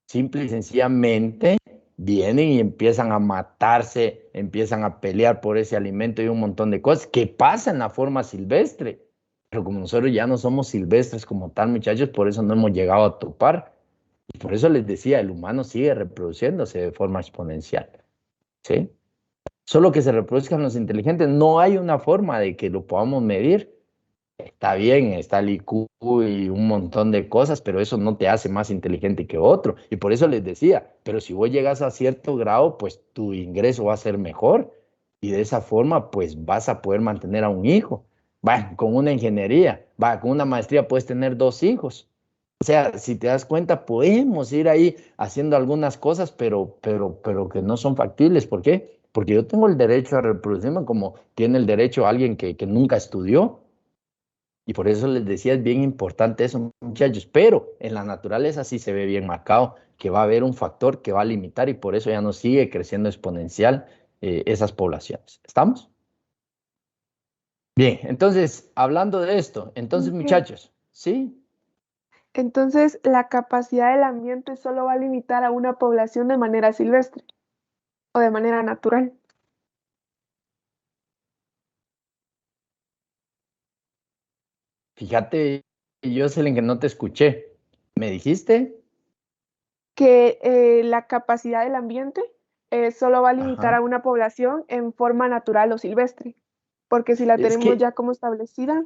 A: Simple y sencillamente vienen y empiezan a matarse, empiezan a pelear por ese alimento y un montón de cosas que pasa en la forma silvestre. Pero como nosotros ya no somos silvestres como tal, muchachos, por eso no hemos llegado a topar. Y por eso les decía, el humano sigue reproduciéndose de forma exponencial, ¿sí? Solo que se reproduzcan los inteligentes, no hay una forma de que lo podamos medir. Está bien, está el IQ y un montón de cosas, pero eso no te hace más inteligente que otro. Y por eso les decía, pero si vos llegas a cierto grado, pues tu ingreso va a ser mejor. Y de esa forma, pues vas a poder mantener a un hijo. Va, con una ingeniería, va, con una maestría puedes tener 2 hijos. O sea, si te das cuenta, podemos ir ahí haciendo algunas cosas, pero que no son factibles. ¿Por qué? Porque yo tengo el derecho a reproducirme como tiene el derecho alguien que nunca estudió. Y por eso les decía, es bien importante eso, muchachos. Pero en la naturaleza sí se ve bien marcado que va a haber un factor que va a limitar y por eso ya no sigue creciendo exponencial esas poblaciones. ¿Estamos? Bien, entonces, hablando de esto, entonces, muchachos, ¿sí?
C: Entonces, la capacidad del ambiente solo va a limitar a una población de manera silvestre o de manera natural.
A: Fíjate, Jocelyn, que no te escuché. ¿Me dijiste?
C: Que la capacidad del ambiente solo va a limitar
A: Ajá.
C: a una población en forma natural o silvestre, porque si la
A: Es
C: tenemos
A: que,
C: ya como establecida,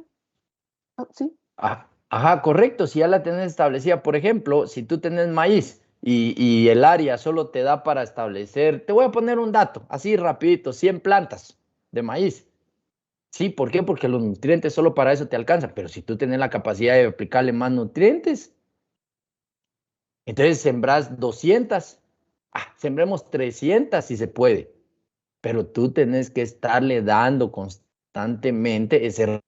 C: sí.
A: ajá, correcto, si ya la tenés establecida, por ejemplo, si tú tenés maíz y el área solo te da para establecer, te voy a poner un dato, así rapidito, 100 plantas de maíz. Sí, ¿por qué? Porque los nutrientes solo para eso te alcanzan, pero si tú tienes la capacidad de aplicarle más nutrientes, entonces sembrás 200, sembremos 300 si se puede, pero tú tenés que estarle dando constantemente ese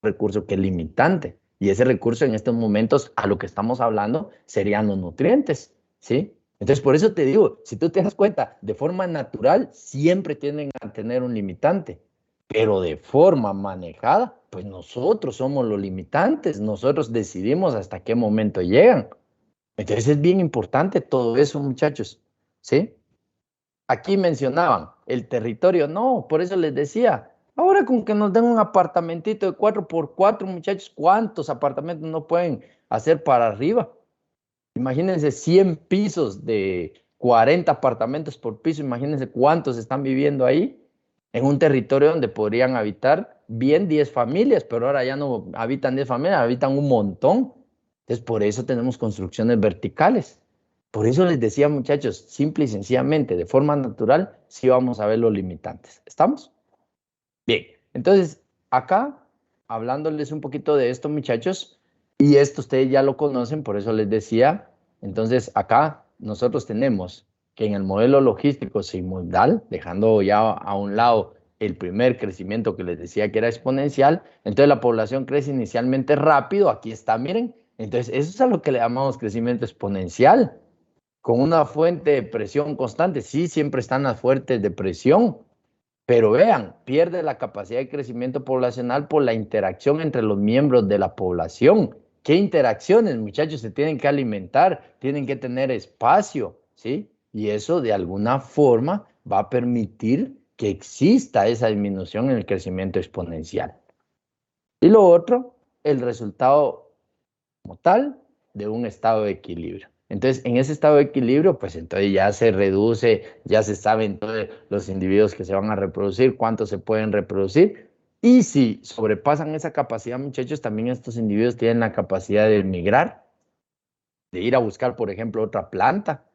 A: recurso que es limitante. Y ese recurso en estos momentos, a lo que estamos hablando, serían los nutrientes, ¿sí? Entonces, por eso te digo, si tú te das cuenta, de forma natural siempre tienden a tener un limitante, pero de forma manejada, pues nosotros somos los limitantes, nosotros decidimos hasta qué momento llegan. Entonces es bien importante todo eso, muchachos, ¿sí? Aquí mencionaban el territorio, no, por eso les decía, ahora con que nos den un apartamentito de 4x4, muchachos, ¿cuántos apartamentos no pueden hacer para arriba? Imagínense 100 pisos de 40 apartamentos por piso, imagínense cuántos están viviendo ahí, en un territorio donde podrían habitar bien 10 familias, pero ahora ya no habitan 10 familias, habitan un montón. Entonces, por eso tenemos construcciones verticales. Por eso les decía, muchachos, simple y sencillamente, de forma natural, sí vamos a ver los limitantes. ¿Estamos? Bien, entonces, acá, hablándoles un poquito de esto, muchachos, y esto ustedes ya lo conocen, por eso les decía, entonces acá nosotros tenemos que en el modelo logístico simultáneo, dejando ya a un lado el primer crecimiento que les decía que era exponencial, entonces la población crece inicialmente rápido, aquí está, miren, entonces eso es a lo que le llamamos crecimiento exponencial, con una fuente de presión constante, sí, siempre están las fuentes de presión, pero vean, pierde la capacidad de crecimiento poblacional por la interacción entre los miembros de la población. ¿Qué interacciones, muchachos? Se tienen que alimentar, tienen que tener espacio, ¿sí? Y eso de alguna forma va a permitir que exista esa disminución en el crecimiento exponencial. Y lo otro, el resultado como tal de un estado de equilibrio. Entonces, en ese estado de equilibrio, pues entonces ya se reduce, ya se saben todos los individuos que se van a reproducir, cuántos se pueden reproducir. Y si sobrepasan esa capacidad, muchachos, también estos individuos tienen la capacidad de migrar, de ir a buscar, por ejemplo, otra planta,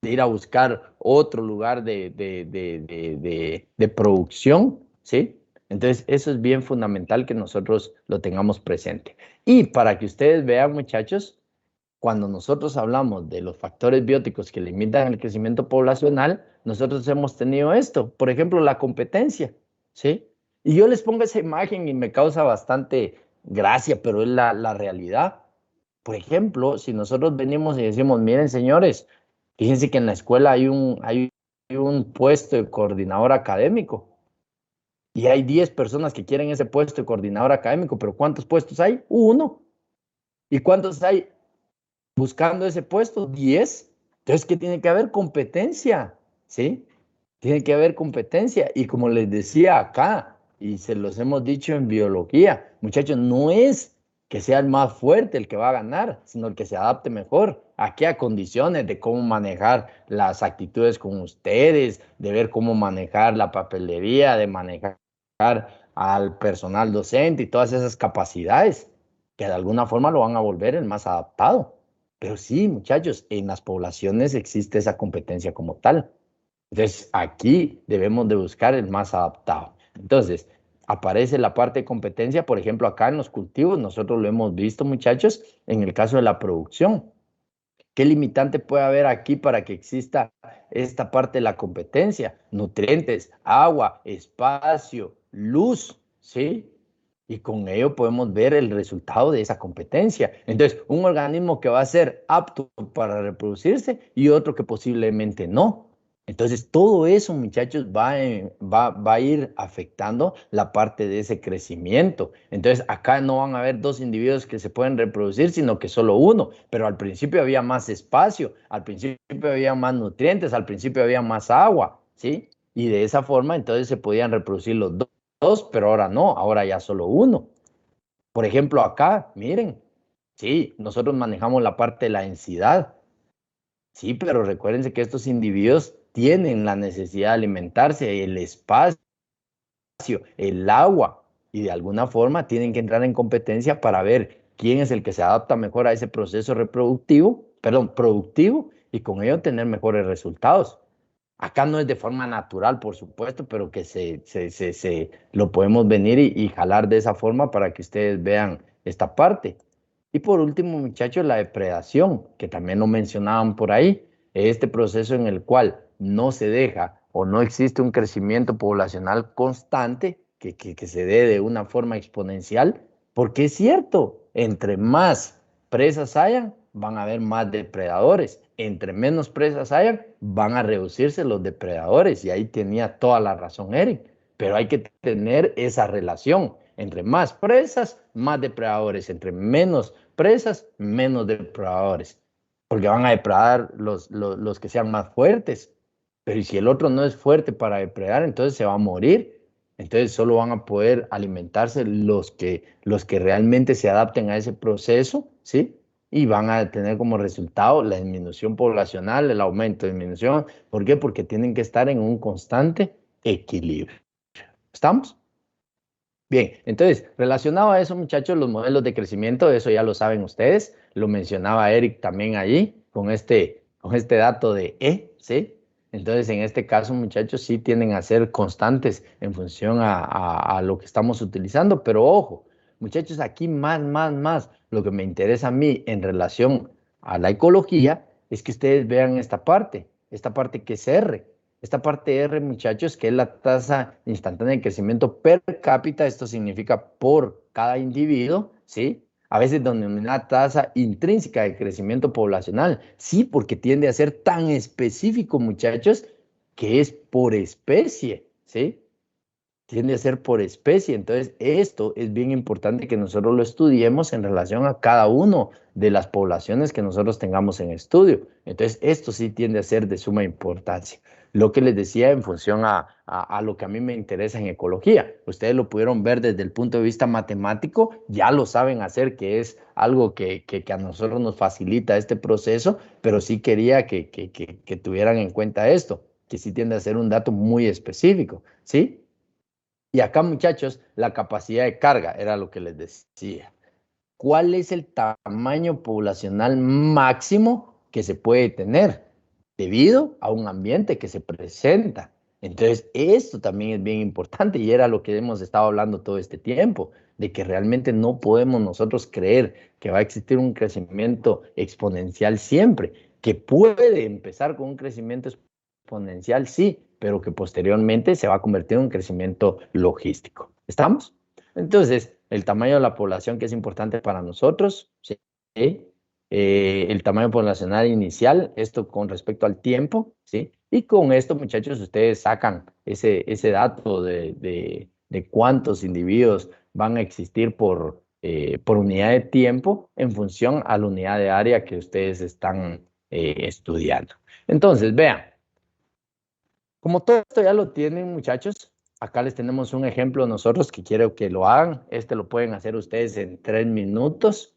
A: de ir a buscar otro lugar de producción, ¿sí? Entonces, eso es bien fundamental que nosotros lo tengamos presente. Y para que ustedes vean, muchachos, cuando nosotros hablamos de los factores bióticos que limitan el crecimiento poblacional, nosotros hemos tenido esto, por ejemplo, la competencia, ¿sí? Y yo les pongo esa imagen y me causa bastante gracia, pero es la realidad. Por ejemplo, si nosotros venimos y decimos, miren, señores, fíjense que en la escuela hay un puesto de coordinador académico y hay 10 personas que quieren ese puesto de coordinador académico, pero ¿cuántos puestos hay? Uno. ¿Y cuántos hay buscando ese puesto? 10. Entonces, ¿qué tiene que haber? Competencia, ¿sí? Tiene que haber competencia. Y como les decía acá, y se los hemos dicho en biología, muchachos, no es que sea el más fuerte el que va a ganar, sino el que se adapte mejor. Aquí a condiciones de cómo manejar las actitudes con ustedes, de ver cómo manejar la papelería, de manejar al personal docente y todas esas capacidades que de alguna forma lo van a volver el más adaptado. Pero sí, muchachos, en las poblaciones existe esa competencia como tal. Entonces, aquí debemos de buscar el más adaptado. Entonces, aparece la parte de competencia, por ejemplo, acá en los cultivos, nosotros lo hemos visto, muchachos, en el caso de la producción. ¿Qué limitante puede haber aquí para que exista esta parte de la competencia? Nutrientes, agua, espacio, luz, ¿sí? Y con ello podemos ver el resultado de esa competencia. Entonces, un organismo que va a ser apto para reproducirse y otro que posiblemente no. Entonces, todo eso, muchachos, va a ir afectando la parte de ese crecimiento. Entonces, acá no van a haber dos individuos que se pueden reproducir, sino que solo uno. Pero al principio había más espacio, al principio había más nutrientes, al principio había más agua, ¿sí? Y de esa forma, entonces se podían reproducir los dos, pero ahora no, ahora ya solo uno. Por ejemplo, acá, miren, sí, nosotros manejamos la parte de la densidad. Sí, pero recuérdense que estos individuos tienen la necesidad de alimentarse, el espacio, el agua, y de alguna forma tienen que entrar en competencia para ver quién es el que se adapta mejor a ese proceso productivo, y con ello tener mejores resultados. Acá no es de forma natural, por supuesto, pero que lo podemos venir y jalar de esa forma para que ustedes vean esta parte. Y por último, muchachos, la depredación, que también lo mencionaban por ahí, este proceso en el cual no se deja o no existe un crecimiento poblacional constante que se dé de una forma exponencial, porque es cierto, entre más presas hayan, van a haber más depredadores. Entre menos presas hayan, van a reducirse los depredadores. Y ahí tenía toda la razón Eric. Pero hay que tener esa relación. Entre más presas, más depredadores. Entre menos presas, menos depredadores. Porque van a depredar los que sean más fuertes. Pero ¿y si el otro no es fuerte para depredar? Entonces se va a morir. Entonces solo van a poder alimentarse los que realmente se adapten a ese proceso, ¿sí? Y van a tener como resultado la disminución poblacional, el aumento de disminución. ¿Por qué? Porque tienen que estar en un constante equilibrio. ¿Estamos? Bien, entonces, relacionado a eso, muchachos, los modelos de crecimiento, eso ya lo saben ustedes, lo mencionaba Eric también allí, con este dato de E, ¿sí? Entonces, en este caso, muchachos, sí tienden a ser constantes en función a lo que estamos utilizando, pero ojo, muchachos, aquí más, lo que me interesa a mí en relación a la ecología es que ustedes vean esta parte que es R. Esta parte R, muchachos, que es la tasa instantánea de crecimiento per cápita, esto significa por cada individuo, ¿sí? A veces denominada tasa intrínseca de crecimiento poblacional, sí, porque tiende a ser tan específico, muchachos, que es por especie, ¿sí? Tiende a ser por especie. Entonces, esto es bien importante que nosotros lo estudiemos en relación a cada uno de las poblaciones que nosotros tengamos en estudio. Entonces, esto sí tiende a ser de suma importancia. Lo que les decía en función a lo que a mí me interesa en ecología. Ustedes lo pudieron ver desde el punto de vista matemático, ya lo saben hacer, que es algo que a nosotros nos facilita este proceso, pero sí quería que tuvieran en cuenta esto, que sí tiende a ser un dato muy específico, ¿sí? Y acá, muchachos, la capacidad de carga era lo que les decía. ¿Cuál es el tamaño poblacional máximo que se puede tener debido a un ambiente que se presenta? Entonces, esto también es bien importante y era lo que hemos estado hablando todo este tiempo, de que realmente no podemos nosotros creer que va a existir un crecimiento exponencial siempre, que puede empezar con un crecimiento exponencial, sí, pero que posteriormente se va a convertir en un crecimiento logístico. ¿Estamos? Entonces, el tamaño de la población que es importante para nosotros, ¿sí? El tamaño poblacional inicial, esto con respecto al tiempo, ¿sí? Y con esto, muchachos, ustedes sacan ese dato de cuántos individuos van a existir por unidad de tiempo en función a la unidad de área que ustedes están estudiando. Entonces, vean, como todo esto ya lo tienen, muchachos, acá les tenemos un ejemplo nosotros que quiero que lo hagan. Este lo pueden hacer ustedes en 3 minutos.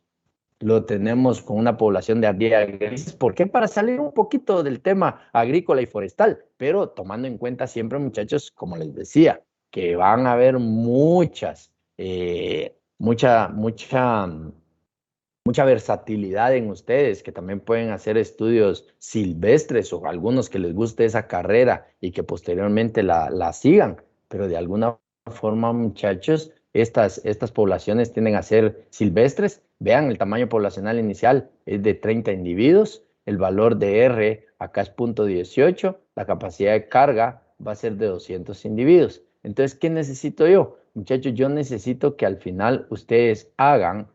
A: Lo tenemos con una población de ardillas grises. ¿Por qué? Para salir un poquito del tema agrícola y forestal, pero tomando en cuenta siempre, muchachos, como les decía, que van a haber mucha versatilidad en ustedes, que también pueden hacer estudios silvestres o algunos que les guste esa carrera y que posteriormente la sigan, pero de alguna forma, muchachos, estas poblaciones tienden a ser silvestres. Vean, el tamaño poblacional inicial es de 30 individuos, el valor de R acá es 0.18, la capacidad de carga va a ser de 200 individuos. Entonces, ¿qué necesito yo? Muchachos, yo necesito que al final ustedes hagan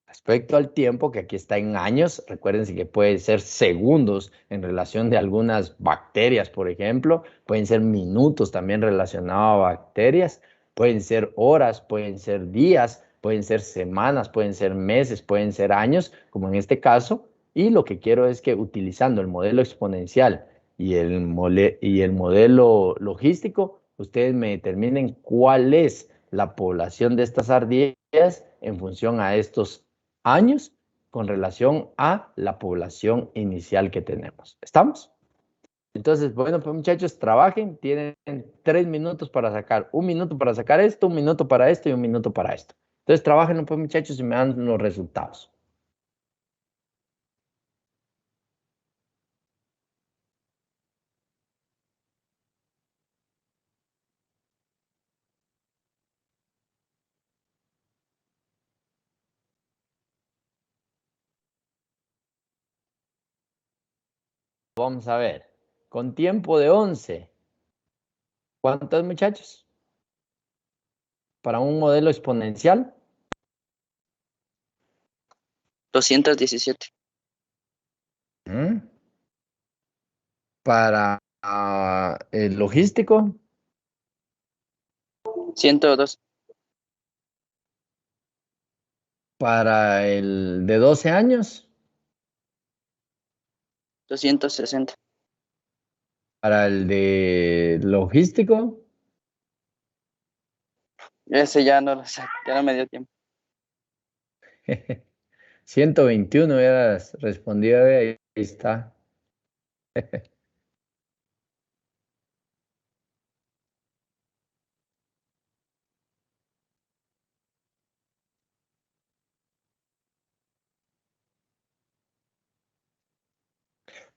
A: respecto al tiempo, que aquí está en años, recuérdense que puede ser segundos en relación de algunas bacterias, por ejemplo, pueden ser minutos también relacionados a bacterias, pueden ser horas, pueden ser días, pueden ser semanas, pueden ser meses, pueden ser años, como en este caso, y lo que quiero es que utilizando el modelo exponencial y el modelo logístico, ustedes me determinen cuál es la población de estas ardillas en función a estos años con relación a la población inicial que tenemos. ¿Estamos? Entonces, bueno, pues muchachos, trabajen, tienen 3 minutos para sacar, 1 minuto para sacar esto, 1 minuto para esto y 1 minuto para esto. Entonces, trabajen pues muchachos y me dan los resultados. Vamos a ver, con tiempo de 11, ¿cuántos muchachos? Para un modelo exponencial.
H: 217.
A: Para el logístico.
H: 102.
A: Para el de 12 años.
H: 260.
A: Para el de logístico.
H: Ese ya no lo sé, ya no me dio tiempo.
A: 121 hubieras respondido, ahí está.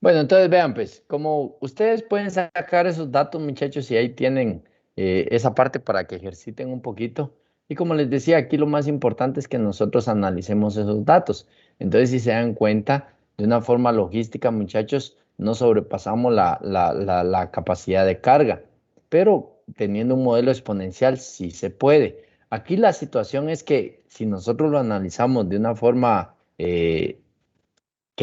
A: Bueno, entonces vean, pues, como ustedes pueden sacar esos datos, muchachos, y ahí tienen esa parte para que ejerciten un poquito. Y como les decía, aquí lo más importante es que nosotros analicemos esos datos. Entonces, si se dan cuenta, de una forma logística, muchachos, no sobrepasamos la capacidad de carga, pero teniendo un modelo exponencial sí se puede. Aquí la situación es que si nosotros lo analizamos de una forma que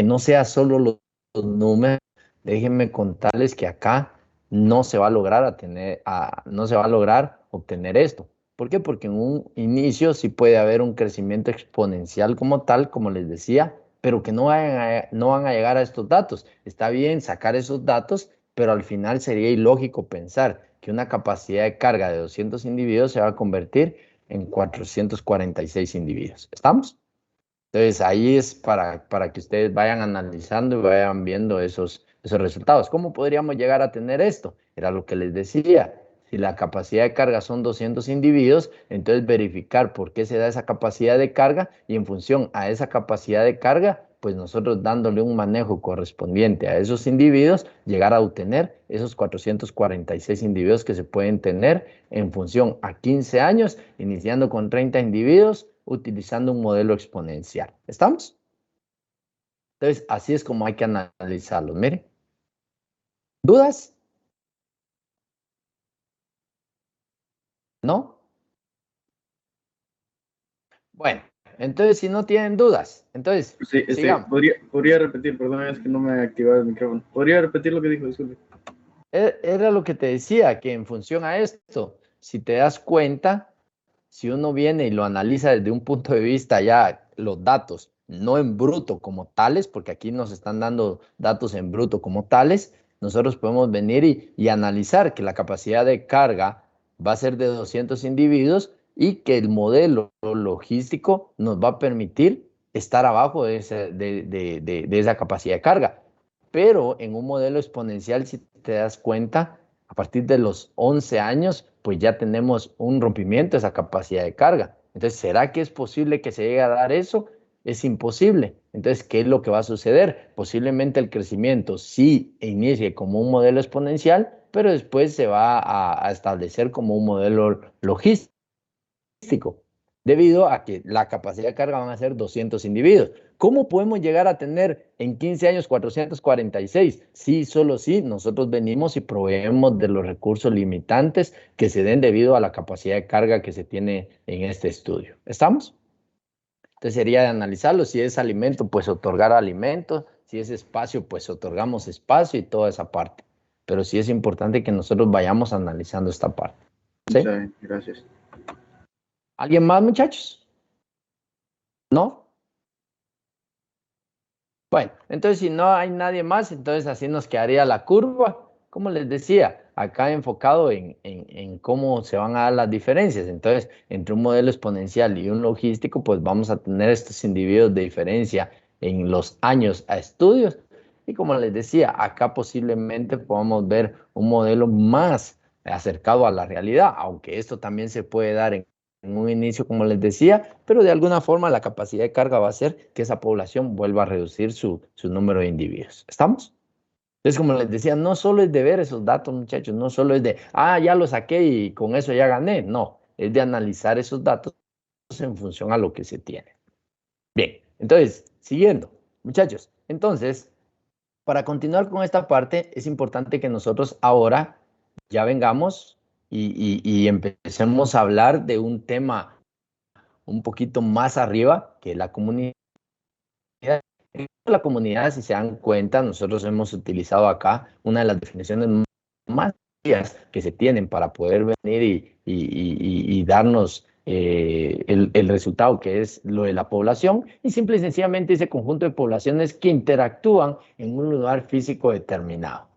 A: no sea solo los números, déjenme contarles que acá no se va a lograr no se va a lograr obtener esto. ¿Por qué? Porque en un inicio sí puede haber un crecimiento exponencial como tal, como les decía, pero que no van a llegar a estos datos. Está bien sacar esos datos, pero al final sería ilógico pensar que una capacidad de carga de 200 individuos se va a convertir en 446 individuos. ¿Estamos? Entonces ahí es para que ustedes vayan analizando y vayan viendo esos resultados. ¿Cómo podríamos llegar a tener esto? Era lo que les decía. Si la capacidad de carga son 200 individuos, entonces verificar por qué se da esa capacidad de carga y en función a esa capacidad de carga, pues nosotros dándole un manejo correspondiente a esos individuos, llegar a obtener esos 446 individuos que se pueden tener en función a 15 años, iniciando con 30 individuos, utilizando un modelo exponencial. ¿Estamos? Entonces, así es como hay que analizarlos. Miren. ¿Dudas? ¿No? Bueno, entonces si no tienen dudas, entonces
F: Sí,
A: sigamos.
F: podría repetir, perdón, es que no me he activado el micrófono. ¿Podría repetir lo que dijo? Disculpe.
A: Era lo que te decía, que en función a esto, si te das cuenta, si uno viene y lo analiza desde un punto de vista ya los datos, no en bruto como tales, porque aquí nos están dando datos en bruto como tales, nosotros podemos venir y analizar que la capacidad de carga va a ser de 200 individuos y que el modelo logístico nos va a permitir estar abajo de esa capacidad de carga. Pero en un modelo exponencial, si te das cuenta, a partir de los 11 años, pues ya tenemos un rompimiento de esa capacidad de carga. Entonces, ¿será que es posible que se llegue a dar eso? Es imposible. Entonces, ¿qué es lo que va a suceder? Posiblemente el crecimiento sí inicie como un modelo exponencial, pero después se va a establecer como un modelo logístico, debido a que la capacidad de carga van a ser 200 individuos. ¿Cómo podemos llegar a tener en 15 años 446? Sí, solo sí, nosotros venimos y proveemos de los recursos limitantes que se den debido a la capacidad de carga que se tiene en este estudio. ¿Estamos? Entonces sería de analizarlo. Si es alimento, pues otorgar alimento. Si es espacio, pues otorgamos espacio y toda esa parte. Pero sí es importante que nosotros vayamos analizando esta parte. ¿Sí?
F: Sí, gracias.
A: ¿Alguien más, muchachos? ¿No? Bueno, entonces si no hay nadie más, entonces así nos quedaría la curva. como les decía, acá enfocado en cómo se van a dar las diferencias. Entonces, entre un modelo exponencial y un logístico, pues vamos a tener estos individuos de diferencia en los años a estudios. Y como les decía, acá posiblemente podamos ver un modelo más acercado a la realidad, aunque esto también se puede dar en un inicio, como les decía, pero de alguna forma la capacidad de carga va a hacer que esa población vuelva a reducir su número de individuos. ¿Estamos? Entonces, como les decía, no solo es de ver esos datos, muchachos, no solo es de, ya lo saqué y con eso ya gané. No, es de analizar esos datos en función a lo que se tiene. Bien, entonces, siguiendo, muchachos, entonces, para continuar con esta parte, es importante que nosotros ahora ya vengamos y empecemos a hablar de un tema un poquito más arriba, que la comunidad. En la comunidad, si se dan cuenta, nosotros hemos utilizado acá una de las definiciones más sencillas que se tienen para poder venir y darnos el resultado, que es lo de la población, y simple y sencillamente ese conjunto de poblaciones que interactúan en un lugar físico determinado.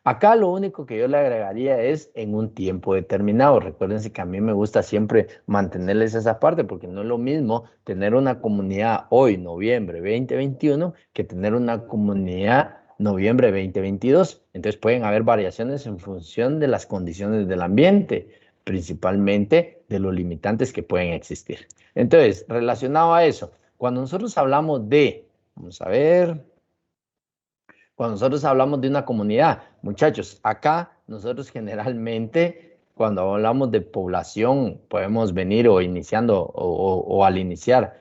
A: Acá lo único que yo le agregaría es en un tiempo determinado. Recuérdense que a mí me gusta siempre mantenerles esa parte porque no es lo mismo tener una comunidad hoy, noviembre 2021, que tener una comunidad noviembre 2022. Entonces pueden haber variaciones en función de las condiciones del ambiente, principalmente de los limitantes que pueden existir. Entonces, relacionado a eso, cuando nosotros hablamos de, vamos a ver, cuando nosotros hablamos de una comunidad, muchachos, acá nosotros generalmente cuando hablamos de población podemos venir o iniciando o al iniciar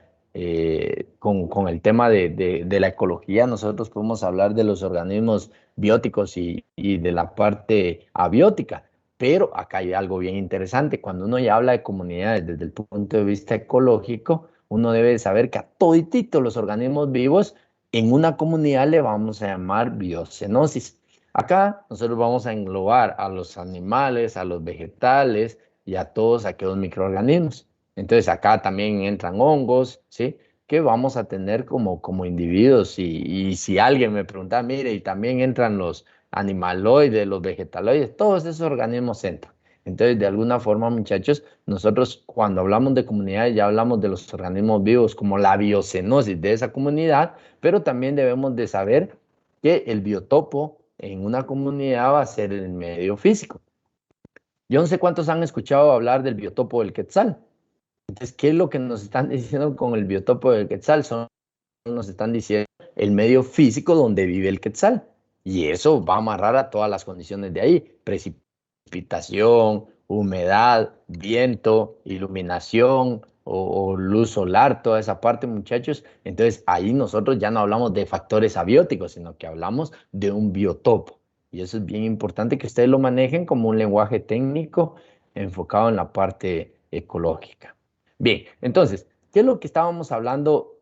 A: con el tema de la ecología, nosotros podemos hablar de los organismos bióticos y de la parte abiótica. Pero acá hay algo bien interesante. Cuando uno ya habla de comunidades desde el punto de vista ecológico, uno debe saber que a todititos los organismos vivos en una comunidad le vamos a llamar biocenosis. Acá nosotros vamos a englobar a los animales, a los vegetales y a todos aquellos microorganismos. Entonces acá también entran hongos, ¿sí? Que vamos a tener como individuos. Y si alguien me pregunta, mire, y también entran los animaloides, los vegetaloides, todos esos organismos entran. Entonces, de alguna forma, muchachos, nosotros cuando hablamos de comunidades ya hablamos de los organismos vivos como la biocenosis de esa comunidad, pero también debemos de saber que el biotopo en una comunidad va a ser el medio físico. Yo no sé cuántos han escuchado hablar del biotopo del Quetzal. Entonces, ¿qué es lo que nos están diciendo con el biotopo del Quetzal? Nos están diciendo el medio físico donde vive el Quetzal. Y eso va a amarrar a todas las condiciones de ahí. Precipitación, humedad, viento, iluminación o luz solar, toda esa parte, muchachos. Entonces, ahí nosotros ya no hablamos de factores abióticos, sino que hablamos de un biotopo. Y eso es bien importante que ustedes lo manejen como un lenguaje técnico enfocado en la parte ecológica. Bien, entonces, ¿qué es lo que estábamos hablando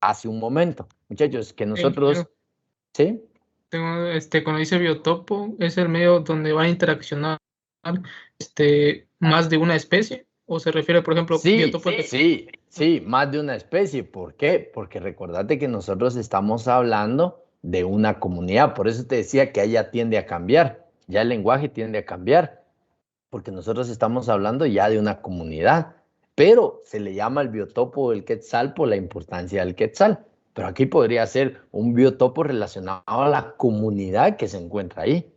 A: hace un momento? Muchachos, que nosotros... ¿Sí?
E: Cuando dice biotopo, es el medio donde va a interaccionar más de una especie, o se refiere, por ejemplo, biotopo
A: sí, más de una especie. ¿Por qué? Porque recordate que nosotros estamos hablando de una comunidad, por eso te decía que ella tiende a cambiar, ya el lenguaje tiende a cambiar, porque nosotros estamos hablando ya de una comunidad, pero se le llama el biotopo del Quetzal por la importancia del Quetzal. Pero aquí podría ser un biotopo relacionado a la comunidad que se encuentra ahí.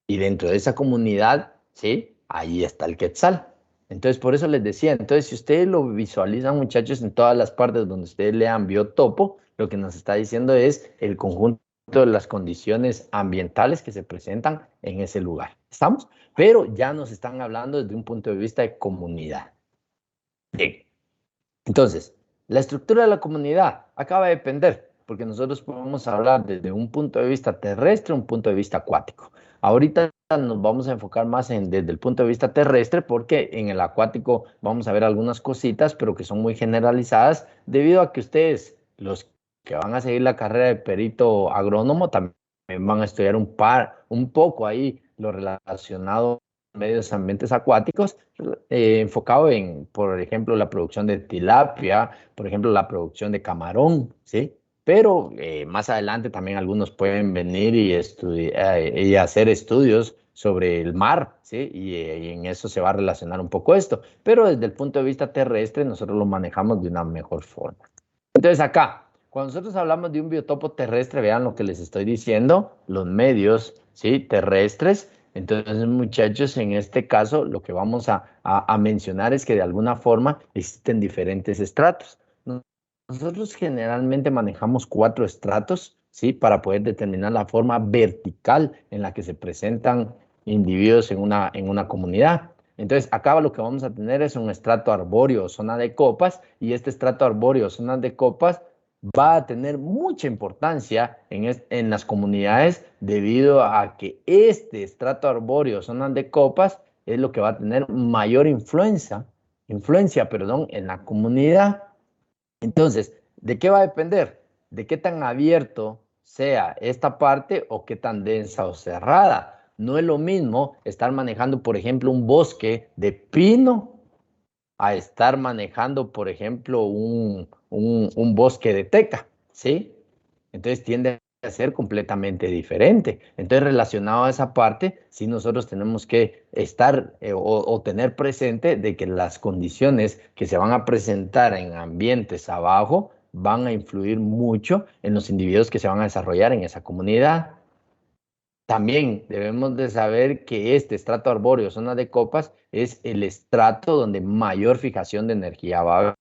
A: Y dentro de esa comunidad, ¿sí? Ahí está el Quetzal. Entonces, por eso les decía, entonces, si ustedes lo visualizan, muchachos, en todas las partes donde ustedes lean biotopo, lo que nos está diciendo es el conjunto de las condiciones ambientales que se presentan en ese lugar. ¿Estamos? Pero ya nos están hablando desde un punto de vista de comunidad. Bien. Entonces, la estructura de la comunidad acaba de depender, porque nosotros podemos hablar desde un punto de vista terrestre, un punto de vista acuático. Ahorita nos vamos a enfocar más desde el punto de vista terrestre, porque en el acuático vamos a ver algunas cositas, pero que son muy generalizadas, debido a que ustedes, los que van a seguir la carrera de perito agrónomo, también van a estudiar un poco ahí lo relacionado medios ambientes acuáticos, enfocado en, por ejemplo, la producción de tilapia, por ejemplo, la producción de camarón, ¿sí? Pero más adelante también algunos pueden venir y hacer estudios sobre el mar, ¿sí? Y en eso se va a relacionar un poco esto. Pero desde el punto de vista terrestre, nosotros lo manejamos de una mejor forma. Entonces acá, cuando nosotros hablamos de un biotopo terrestre, vean lo que les estoy diciendo, los medios, ¿sí? Terrestres. Entonces, muchachos, en este caso, lo que vamos a mencionar es que de alguna forma existen diferentes estratos. Nosotros generalmente manejamos 4 estratos, ¿sí? Para poder determinar la forma vertical en la que se presentan individuos en una comunidad. Entonces, acá lo que vamos a tener es un estrato arbóreo, zona de copas, y este estrato arbóreo, zona de copas, va a tener mucha importancia en las comunidades debido a que este estrato arbóreo, zona de copas, es lo que va a tener mayor influencia, en la comunidad. Entonces, ¿de qué va a depender? De qué tan abierto sea esta parte o qué tan densa o cerrada. No es lo mismo estar manejando, por ejemplo, un bosque de pino a estar manejando, por ejemplo, un bosque de teca, ¿sí? Entonces tiende a ser completamente diferente. Entonces, relacionado a esa parte, sí nosotros tenemos que estar o tener presente de que las condiciones que se van a presentar en ambientes abajo van a influir mucho en los individuos que se van a desarrollar en esa comunidad. También debemos de saber que este estrato arbóreo, zona de copas, es el estrato donde mayor fijación de energía va a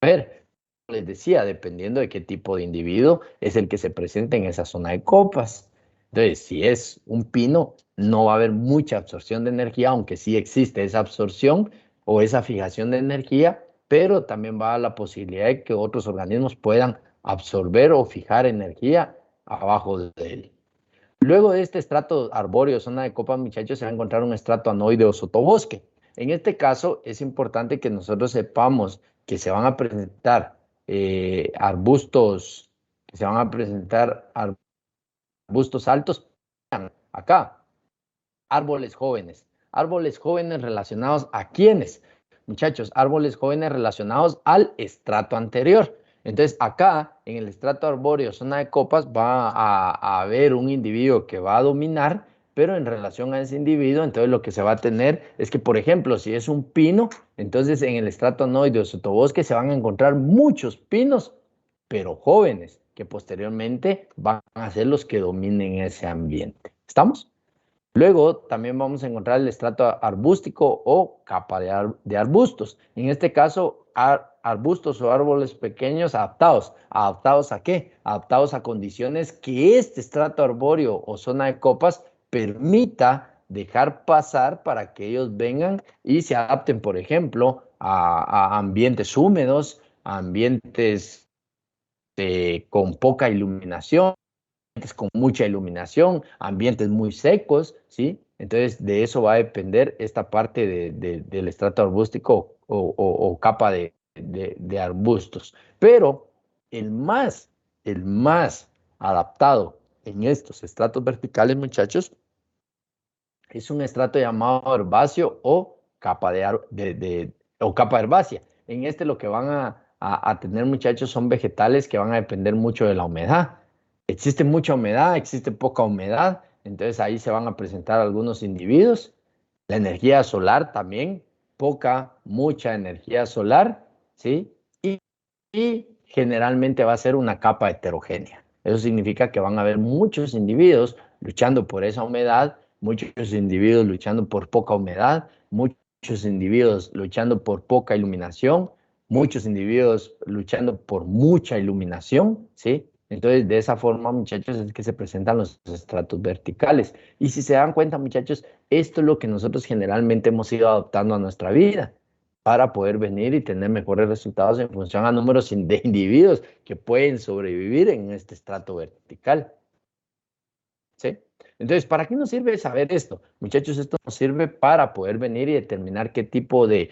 A: haber. Les decía, dependiendo de qué tipo de individuo es el que se presenta en esa zona de copas. Entonces, si es un pino, no va a haber mucha absorción de energía, aunque sí existe esa absorción o esa fijación de energía, pero también va a la posibilidad de que otros organismos puedan absorber o fijar energía abajo de él. Luego de este estrato arbóreo, zona de copas, muchachos, se va a encontrar un estrato anoide o sotobosque. En este caso, es importante que nosotros sepamos que se van a presentar arbustos, arbustos altos. Acá, árboles jóvenes relacionados ¿a quiénes? Muchachos, árboles jóvenes relacionados al estrato anterior. Entonces, acá, en el estrato arbóreo, zona de copas, va a haber un individuo que va a dominar, pero en relación a ese individuo, entonces lo que se va a tener es que, por ejemplo, si es un pino, entonces en el estrato anoide o sotobosque se van a encontrar muchos pinos, pero jóvenes, que posteriormente van a ser los que dominen ese ambiente. ¿Estamos? Luego también vamos a encontrar el estrato arbústico o capa de arbustos. En este caso, arbustos o árboles pequeños adaptados. ¿Adaptados a qué? Adaptados a condiciones que este estrato arbóreo o zona de copas permita dejar pasar para que ellos vengan y se adapten, por ejemplo, a ambientes húmedos, a ambientes con poca iluminación, con mucha iluminación, ambientes muy secos, ¿sí? Entonces, de eso va a depender esta parte del estrato arbústico o capa de arbustos. Pero el más adaptado en estos estratos verticales, muchachos, es un estrato llamado herbáceo o capa capa herbácea. En este lo que van a tener, muchachos, son vegetales que van a depender mucho de la humedad. Existe mucha humedad, existe poca humedad, entonces ahí se van a presentar algunos individuos. La energía solar también, mucha energía solar, ¿sí? Y generalmente va a ser una capa heterogénea. Eso significa que van a haber muchos individuos luchando por esa humedad, muchos individuos luchando por poca humedad, muchos individuos luchando por poca iluminación, muchos individuos luchando por mucha iluminación, ¿sí? Entonces, de esa forma, muchachos, es que se presentan los estratos verticales. Y si se dan cuenta, muchachos, esto es lo que nosotros generalmente hemos ido adoptando a nuestra vida para poder venir y tener mejores resultados en función a números de individuos que pueden sobrevivir en este estrato vertical. ¿Sí? Entonces, ¿para qué nos sirve saber esto? Muchachos, esto nos sirve para poder venir y determinar qué tipo de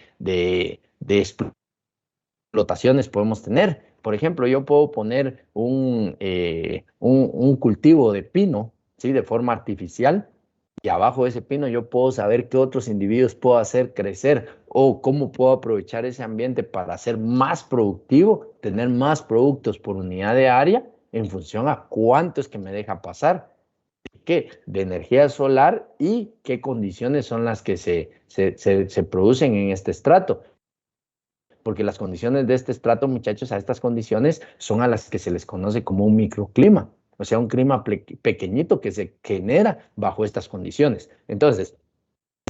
A: explotaciones podemos tener. Por ejemplo, yo puedo poner un cultivo de pino, ¿sí? De forma artificial, y abajo de ese pino yo puedo saber qué otros individuos puedo hacer crecer o cómo puedo aprovechar ese ambiente para ser más productivo, tener más productos por unidad de área en función a cuánto es que me deja pasar. ¿Qué? De energía solar y qué condiciones son las que se producen en este estrato. Porque las condiciones de este estrato, muchachos, a estas condiciones son a las que se les conoce como un microclima. O sea, un clima pequeñito que se genera bajo estas condiciones. Entonces,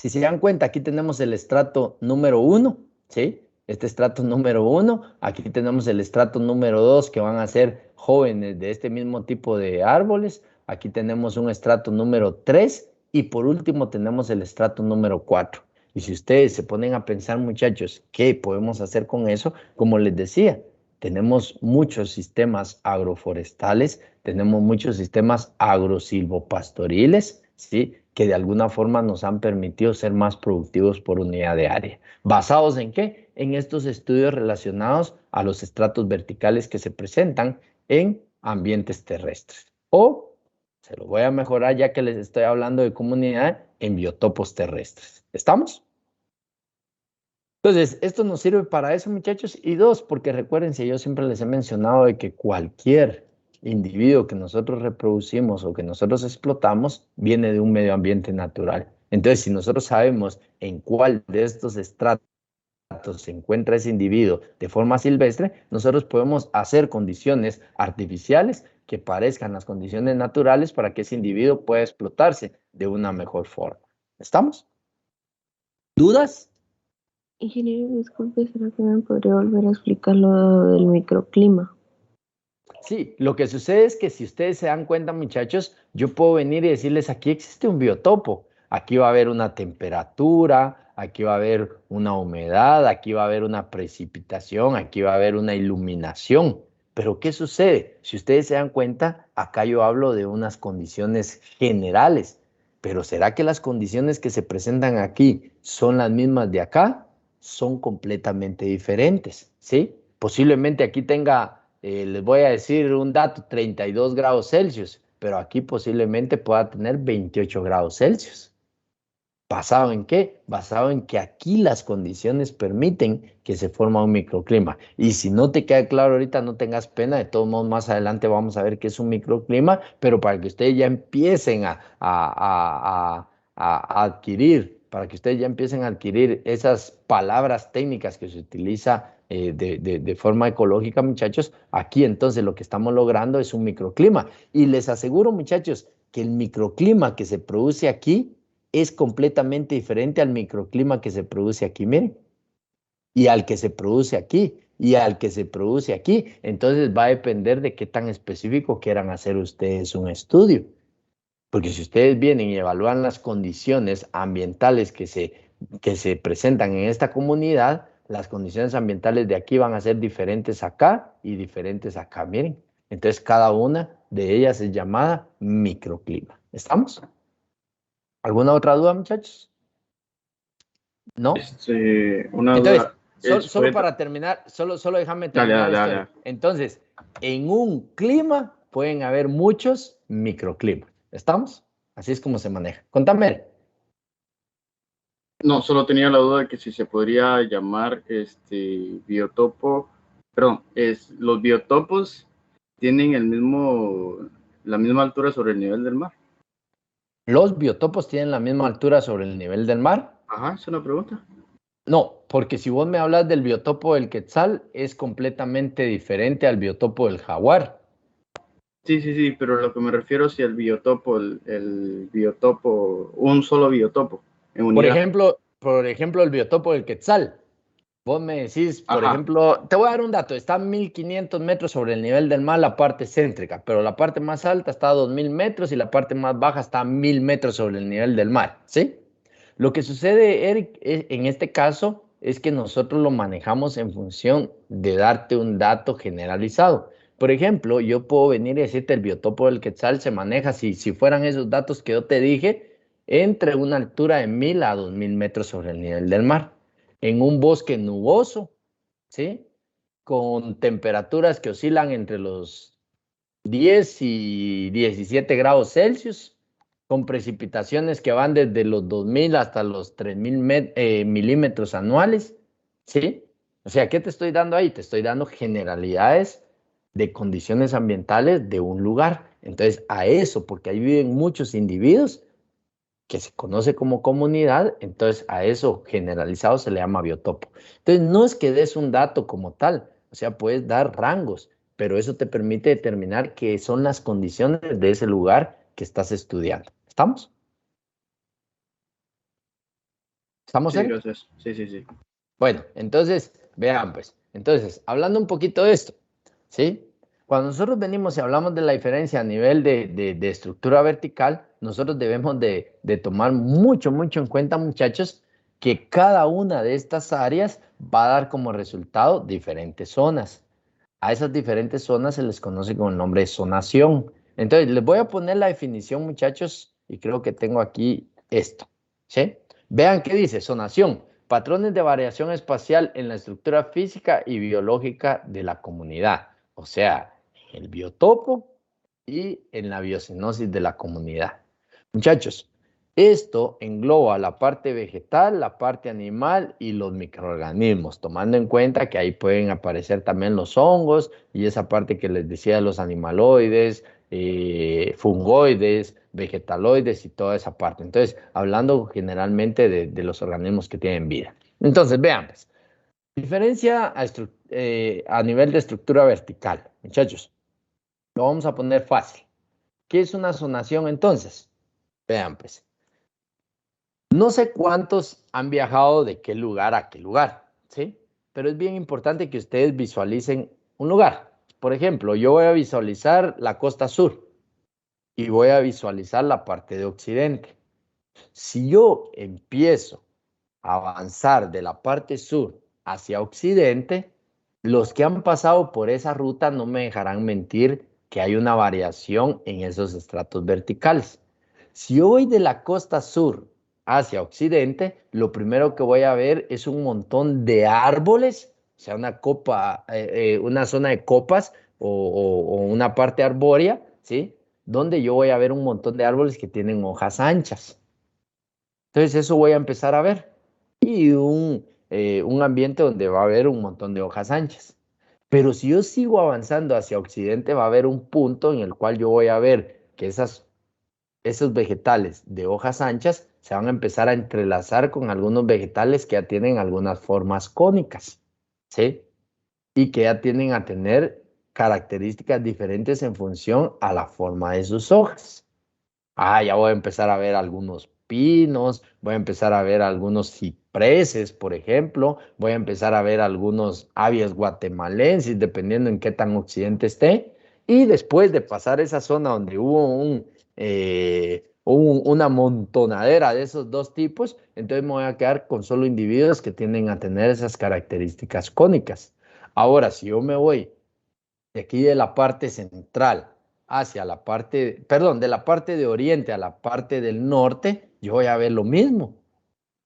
A: si se dan cuenta, aquí tenemos el estrato número 1, ¿sí? Este estrato número 1, aquí tenemos el estrato número 2, que van a ser jóvenes de este mismo tipo de árboles. Aquí tenemos un estrato número 3 y por último tenemos el estrato número 4. Y si ustedes se ponen a pensar, muchachos, ¿qué podemos hacer con eso? Como les decía, tenemos muchos sistemas agroforestales, tenemos muchos sistemas agrosilvopastoriles, ¿sí? Que de alguna forma nos han permitido ser más productivos por unidad de área. ¿Basados en qué? En estos estudios relacionados a los estratos verticales que se presentan en ambientes terrestres. O, se lo voy a mejorar ya que les estoy hablando de comunidad, en biotopos terrestres. ¿Estamos? Entonces, esto nos sirve para eso, muchachos. Y dos, porque recuérdense, yo siempre les he mencionado de que cualquier individuo que nosotros reproducimos o que nosotros explotamos viene de un medio ambiente natural. Entonces, si nosotros sabemos en cuál de estos estratos se encuentra ese individuo de forma silvestre, nosotros podemos hacer condiciones artificiales que parezcan las condiciones naturales para que ese individuo pueda explotarse de una mejor forma. ¿Estamos? ¿Dudas?
I: Ingeniero, disculpe, ¿será que me podría volver a explicar lo del microclima?
A: Sí, lo que sucede es que si ustedes se dan cuenta, muchachos, yo puedo venir y decirles, aquí existe un biotopo, aquí va a haber una temperatura, aquí va a haber una humedad, aquí va a haber una precipitación, aquí va a haber una iluminación. Pero ¿qué sucede? Si ustedes se dan cuenta, acá yo hablo de unas condiciones generales, pero ¿será que las condiciones que se presentan aquí son las mismas de acá? Son completamente diferentes, ¿sí? Posiblemente aquí tenga... les voy a decir un dato, 32 grados Celsius, pero aquí posiblemente pueda tener 28 grados Celsius. ¿Basado en qué? Basado en que aquí las condiciones permiten que se forma un microclima. Y si no te queda claro ahorita, no tengas pena, de todos modos más adelante vamos a ver qué es un microclima, pero para que ustedes ya empiecen a adquirir, para que ustedes ya empiecen a adquirir esas palabras técnicas que se utiliza de forma ecológica, muchachos, aquí entonces lo que estamos logrando es un microclima. Y les aseguro, muchachos, que el microclima que se produce aquí es completamente diferente al microclima que se produce aquí, miren, y al que se produce aquí, y al que se produce aquí. Entonces va a depender de qué tan específico quieran hacer ustedes un estudio. Porque si ustedes vienen y evalúan las condiciones ambientales que se presentan en esta comunidad, las condiciones ambientales de aquí van a ser diferentes acá y diferentes acá, miren. Entonces cada una de ellas es llamada microclima. ¿Estamos? ¿Alguna otra duda, muchachos? ¿No?
F: Una
A: Entonces,
F: duda.
A: solo para terminar, solo déjame terminar
F: Dale.
A: Entonces, en un clima pueden haber muchos microclimas. ¿Estamos? Así es como se maneja. Contame.
F: No, solo tenía la duda de que si se podría llamar biotopo, perdón, los biotopos tienen la misma altura sobre el nivel del mar.
A: ¿Los biotopos tienen la misma altura sobre el nivel del mar?
F: Ajá, es una pregunta.
A: No, porque si vos me hablas del biotopo del quetzal, es completamente diferente al biotopo del jaguar.
F: Sí, pero lo que me refiero es si el biotopo, el biotopo, un solo biotopo en unidad.
A: Por ejemplo, el biotopo del quetzal. Vos me decís, por
F: Ajá.
A: ejemplo, te voy a dar un dato, está a 1500 metros sobre el nivel del mar la parte céntrica, pero la parte más alta está a 2000 metros y la parte más baja está a 1000 metros sobre el nivel del mar, ¿sí? Lo que sucede, Eric, en este caso es que nosotros lo manejamos en función de darte un dato generalizado. Por ejemplo, yo puedo venir y decirte el biotopo del quetzal se maneja, si fueran esos datos que yo te dije, entre una altura de 1000 a 2000 metros sobre el nivel del mar. En un bosque nuboso, ¿sí? Con temperaturas que oscilan entre los 10 y 17 grados Celsius, con precipitaciones que van desde los 2000 hasta los 3000 milímetros anuales, ¿sí? O sea, ¿qué te estoy dando ahí? Te estoy dando generalidades de condiciones ambientales de un lugar. Entonces, a eso, porque ahí viven muchos individuos que se conoce como comunidad, entonces a eso generalizado se le llama biotopo. Entonces, no es que des un dato como tal, o sea, puedes dar rangos, pero eso te permite determinar qué son las condiciones de ese lugar que estás estudiando. ¿Estamos? ¿Estamos,
F: Sí,
A: Eric?
F: gracias. Sí, sí, sí.
A: Bueno, entonces, vean pues, entonces, hablando un poquito de esto, ¿sí? Cuando nosotros venimos y hablamos de la diferencia a nivel de estructura vertical, nosotros debemos de tomar mucho, mucho en cuenta, muchachos, que cada una de estas áreas va a dar como resultado diferentes zonas. A esas diferentes zonas se les conoce con el nombre de zonación. Entonces, les voy a poner la definición, muchachos, y creo que tengo aquí esto, ¿sí? Vean qué dice, zonación. Patrones de variación espacial en la estructura física y biológica de la comunidad. O sea, el biotopo y en la biocenosis de la comunidad. Muchachos, esto engloba la parte vegetal, la parte animal y los microorganismos, tomando en cuenta que ahí pueden aparecer también los hongos y esa parte que les decía de los animaloides, fungoides, vegetaloides y toda esa parte. Entonces, hablando generalmente de los organismos que tienen vida. Entonces, vean, pues, diferencia a nivel de estructura vertical. Muchachos, lo vamos a poner fácil. ¿Qué es una zonación entonces? Vean, pues. No sé cuántos han viajado de qué lugar a qué lugar, ¿sí? Pero es bien importante que ustedes visualicen un lugar. Por ejemplo, yo voy a visualizar la costa sur y voy a visualizar la parte de occidente. Si yo empiezo a avanzar de la parte sur hacia occidente, los que han pasado por esa ruta no me dejarán mentir que hay una variación en esos estratos verticales. Si yo voy de la costa sur hacia occidente, lo primero que voy a ver es un montón de árboles, o sea, una zona de copas o una parte arbórea, ¿sí? Donde yo voy a ver un montón de árboles que tienen hojas anchas. Entonces eso voy a empezar a ver. Y un ambiente donde va a haber un montón de hojas anchas. Pero si yo sigo avanzando hacia occidente, va a haber un punto en el cual yo voy a ver que esos vegetales de hojas anchas se van a empezar a entrelazar con algunos vegetales que ya tienen algunas formas cónicas, ¿sí? Y que ya tienden a tener características diferentes en función a la forma de sus hojas. Ya voy a empezar a ver algunos pinos, voy a empezar a ver algunos cipreses, por ejemplo, voy a empezar a ver algunos abies guatemalensis, dependiendo en qué tan occidente esté. Y después de pasar esa zona donde hubo una montonadera de esos dos tipos, entonces me voy a quedar con solo individuos que tienden a tener esas características cónicas. Ahora, si yo me voy de aquí de la parte central hacia la parte, perdón, de la parte de oriente a la parte del norte, yo voy a ver lo mismo.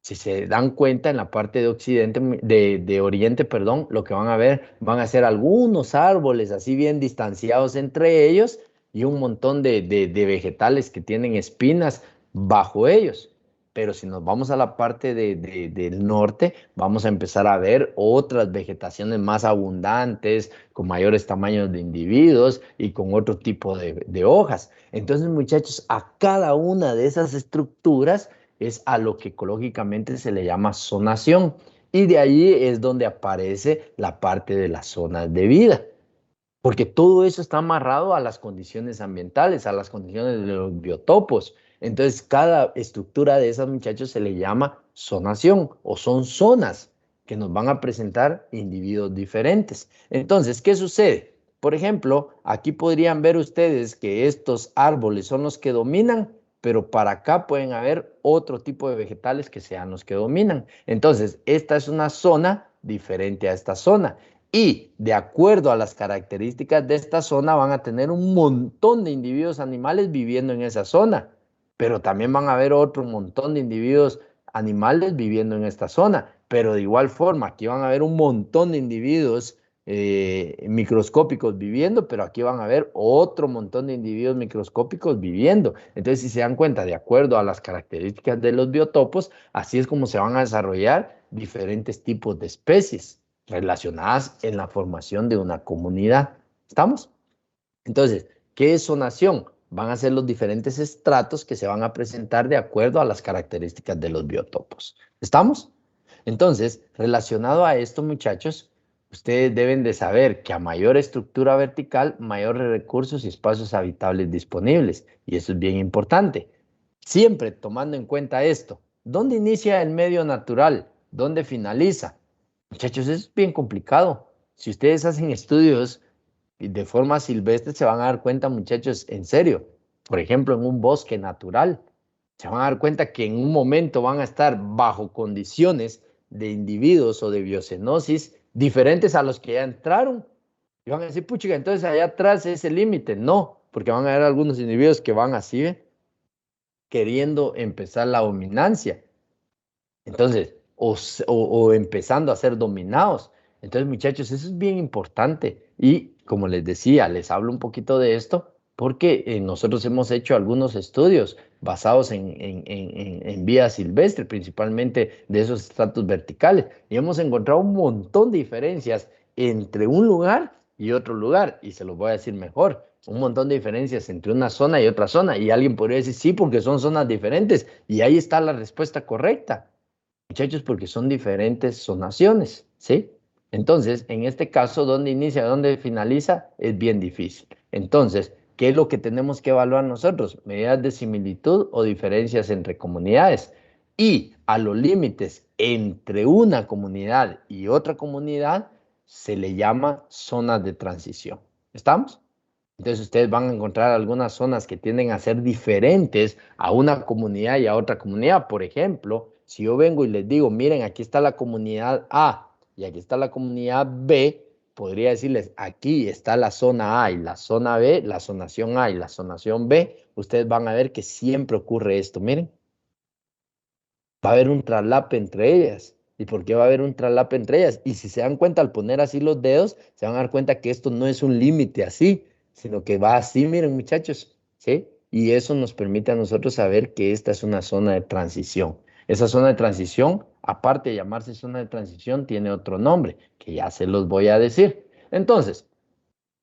A: Si se dan cuenta, en la parte de occidente, de oriente, perdón, lo que van a ver van a ser algunos árboles así bien distanciados entre ellos y un montón de vegetales que tienen espinas bajo ellos. Pero si nos vamos a la parte del norte, vamos a empezar a ver otras vegetaciones más abundantes, con mayores tamaños de individuos y con otro tipo de hojas. Entonces, muchachos, a cada una de esas estructuras es a lo que ecológicamente se le llama zonación. Y de ahí es donde aparece la parte de las zonas de vida. Porque todo eso está amarrado a las condiciones ambientales, a las condiciones de los biotopos. Entonces, cada estructura de esas, muchachos, se le llama zonación o son zonas que nos van a presentar individuos diferentes. Entonces, ¿qué sucede? Por ejemplo, aquí podrían ver ustedes que estos árboles son los que dominan, pero para acá pueden haber otro tipo de vegetales que sean los que dominan. Entonces, esta es una zona diferente a esta zona. Y de acuerdo a las características de esta zona van a tener un montón de individuos animales viviendo en esa zona, pero también van a haber otro montón de individuos animales viviendo en esta zona, pero de igual forma aquí van a haber un montón de individuos microscópicos viviendo, pero aquí van a haber otro montón de individuos microscópicos viviendo. Entonces, si se dan cuenta, de acuerdo a las características de los biotopos, así es como se van a desarrollar diferentes tipos de especies relacionadas en la formación de una comunidad. ¿Estamos? Entonces, ¿qué es zonación? Van a ser los diferentes estratos que se van a presentar de acuerdo a las características de los biotopos. ¿Estamos? Entonces, relacionado a esto, muchachos, ustedes deben de saber que a mayor estructura vertical, mayores recursos y espacios habitables disponibles. Y eso es bien importante. Siempre tomando en cuenta esto. ¿Dónde inicia el medio natural? ¿Dónde finaliza? Muchachos, eso es bien complicado. Si ustedes hacen estudios de forma silvestre, se van a dar cuenta, muchachos, en serio. Por ejemplo, en un bosque natural, se van a dar cuenta que en un momento van a estar bajo condiciones de individuos o de biocenosis diferentes a los que ya entraron. Y van a decir, puchica, entonces allá atrás es el límite. No, porque van a haber algunos individuos que van así, queriendo empezar la dominancia. Entonces, o empezando a ser dominados. Entonces, muchachos, eso es bien importante. Y como les decía, les hablo un poquito de esto porque nosotros hemos hecho algunos estudios basados en vía silvestre, principalmente de esos estratos verticales. Y hemos encontrado un montón de diferencias entre un lugar y otro lugar. Y se los voy a decir mejor. Un montón de diferencias entre una zona y otra zona. Y alguien podría decir, sí, porque son zonas diferentes. Y ahí está la respuesta correcta. Muchachos, porque son diferentes zonaciones, ¿sí? Entonces, en este caso, ¿dónde inicia, dónde finaliza? Es bien difícil. Entonces, ¿qué es lo que tenemos que evaluar nosotros? Medidas de similitud o diferencias entre comunidades. Y a los límites entre una comunidad y otra comunidad se le llama zonas de transición. ¿Estamos? Entonces ustedes van a encontrar algunas zonas que tienden a ser diferentes a una comunidad y a otra comunidad. Por ejemplo, si yo vengo y les digo, miren, aquí está la comunidad A y aquí está la comunidad B, podría decirles, aquí está la zona A y la zona B, la zonación A y la zonación B. Ustedes van a ver que siempre ocurre esto, miren. Va a haber un traslape entre ellas. ¿Y por qué va a haber un traslape entre ellas? Y si se dan cuenta, al poner así los dedos, se van a dar cuenta que esto no es un límite así, sino que va así, miren muchachos, ¿sí? Y eso nos permite a nosotros saber que esta es una zona de transición. Esa zona de transición, aparte de llamarse zona de transición, tiene otro nombre, que ya se los voy a decir. Entonces,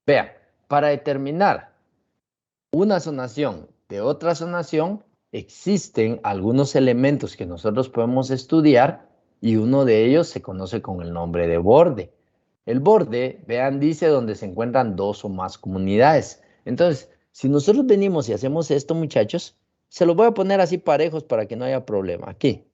A: vean, para determinar una zonación de otra zonación, existen algunos elementos que nosotros podemos estudiar y uno de ellos se conoce con el nombre de borde. El borde, vean, dice donde se encuentran dos o más comunidades. Entonces, si nosotros venimos y hacemos esto, muchachos, se los voy a poner así parejos para que no haya problema. Aquí.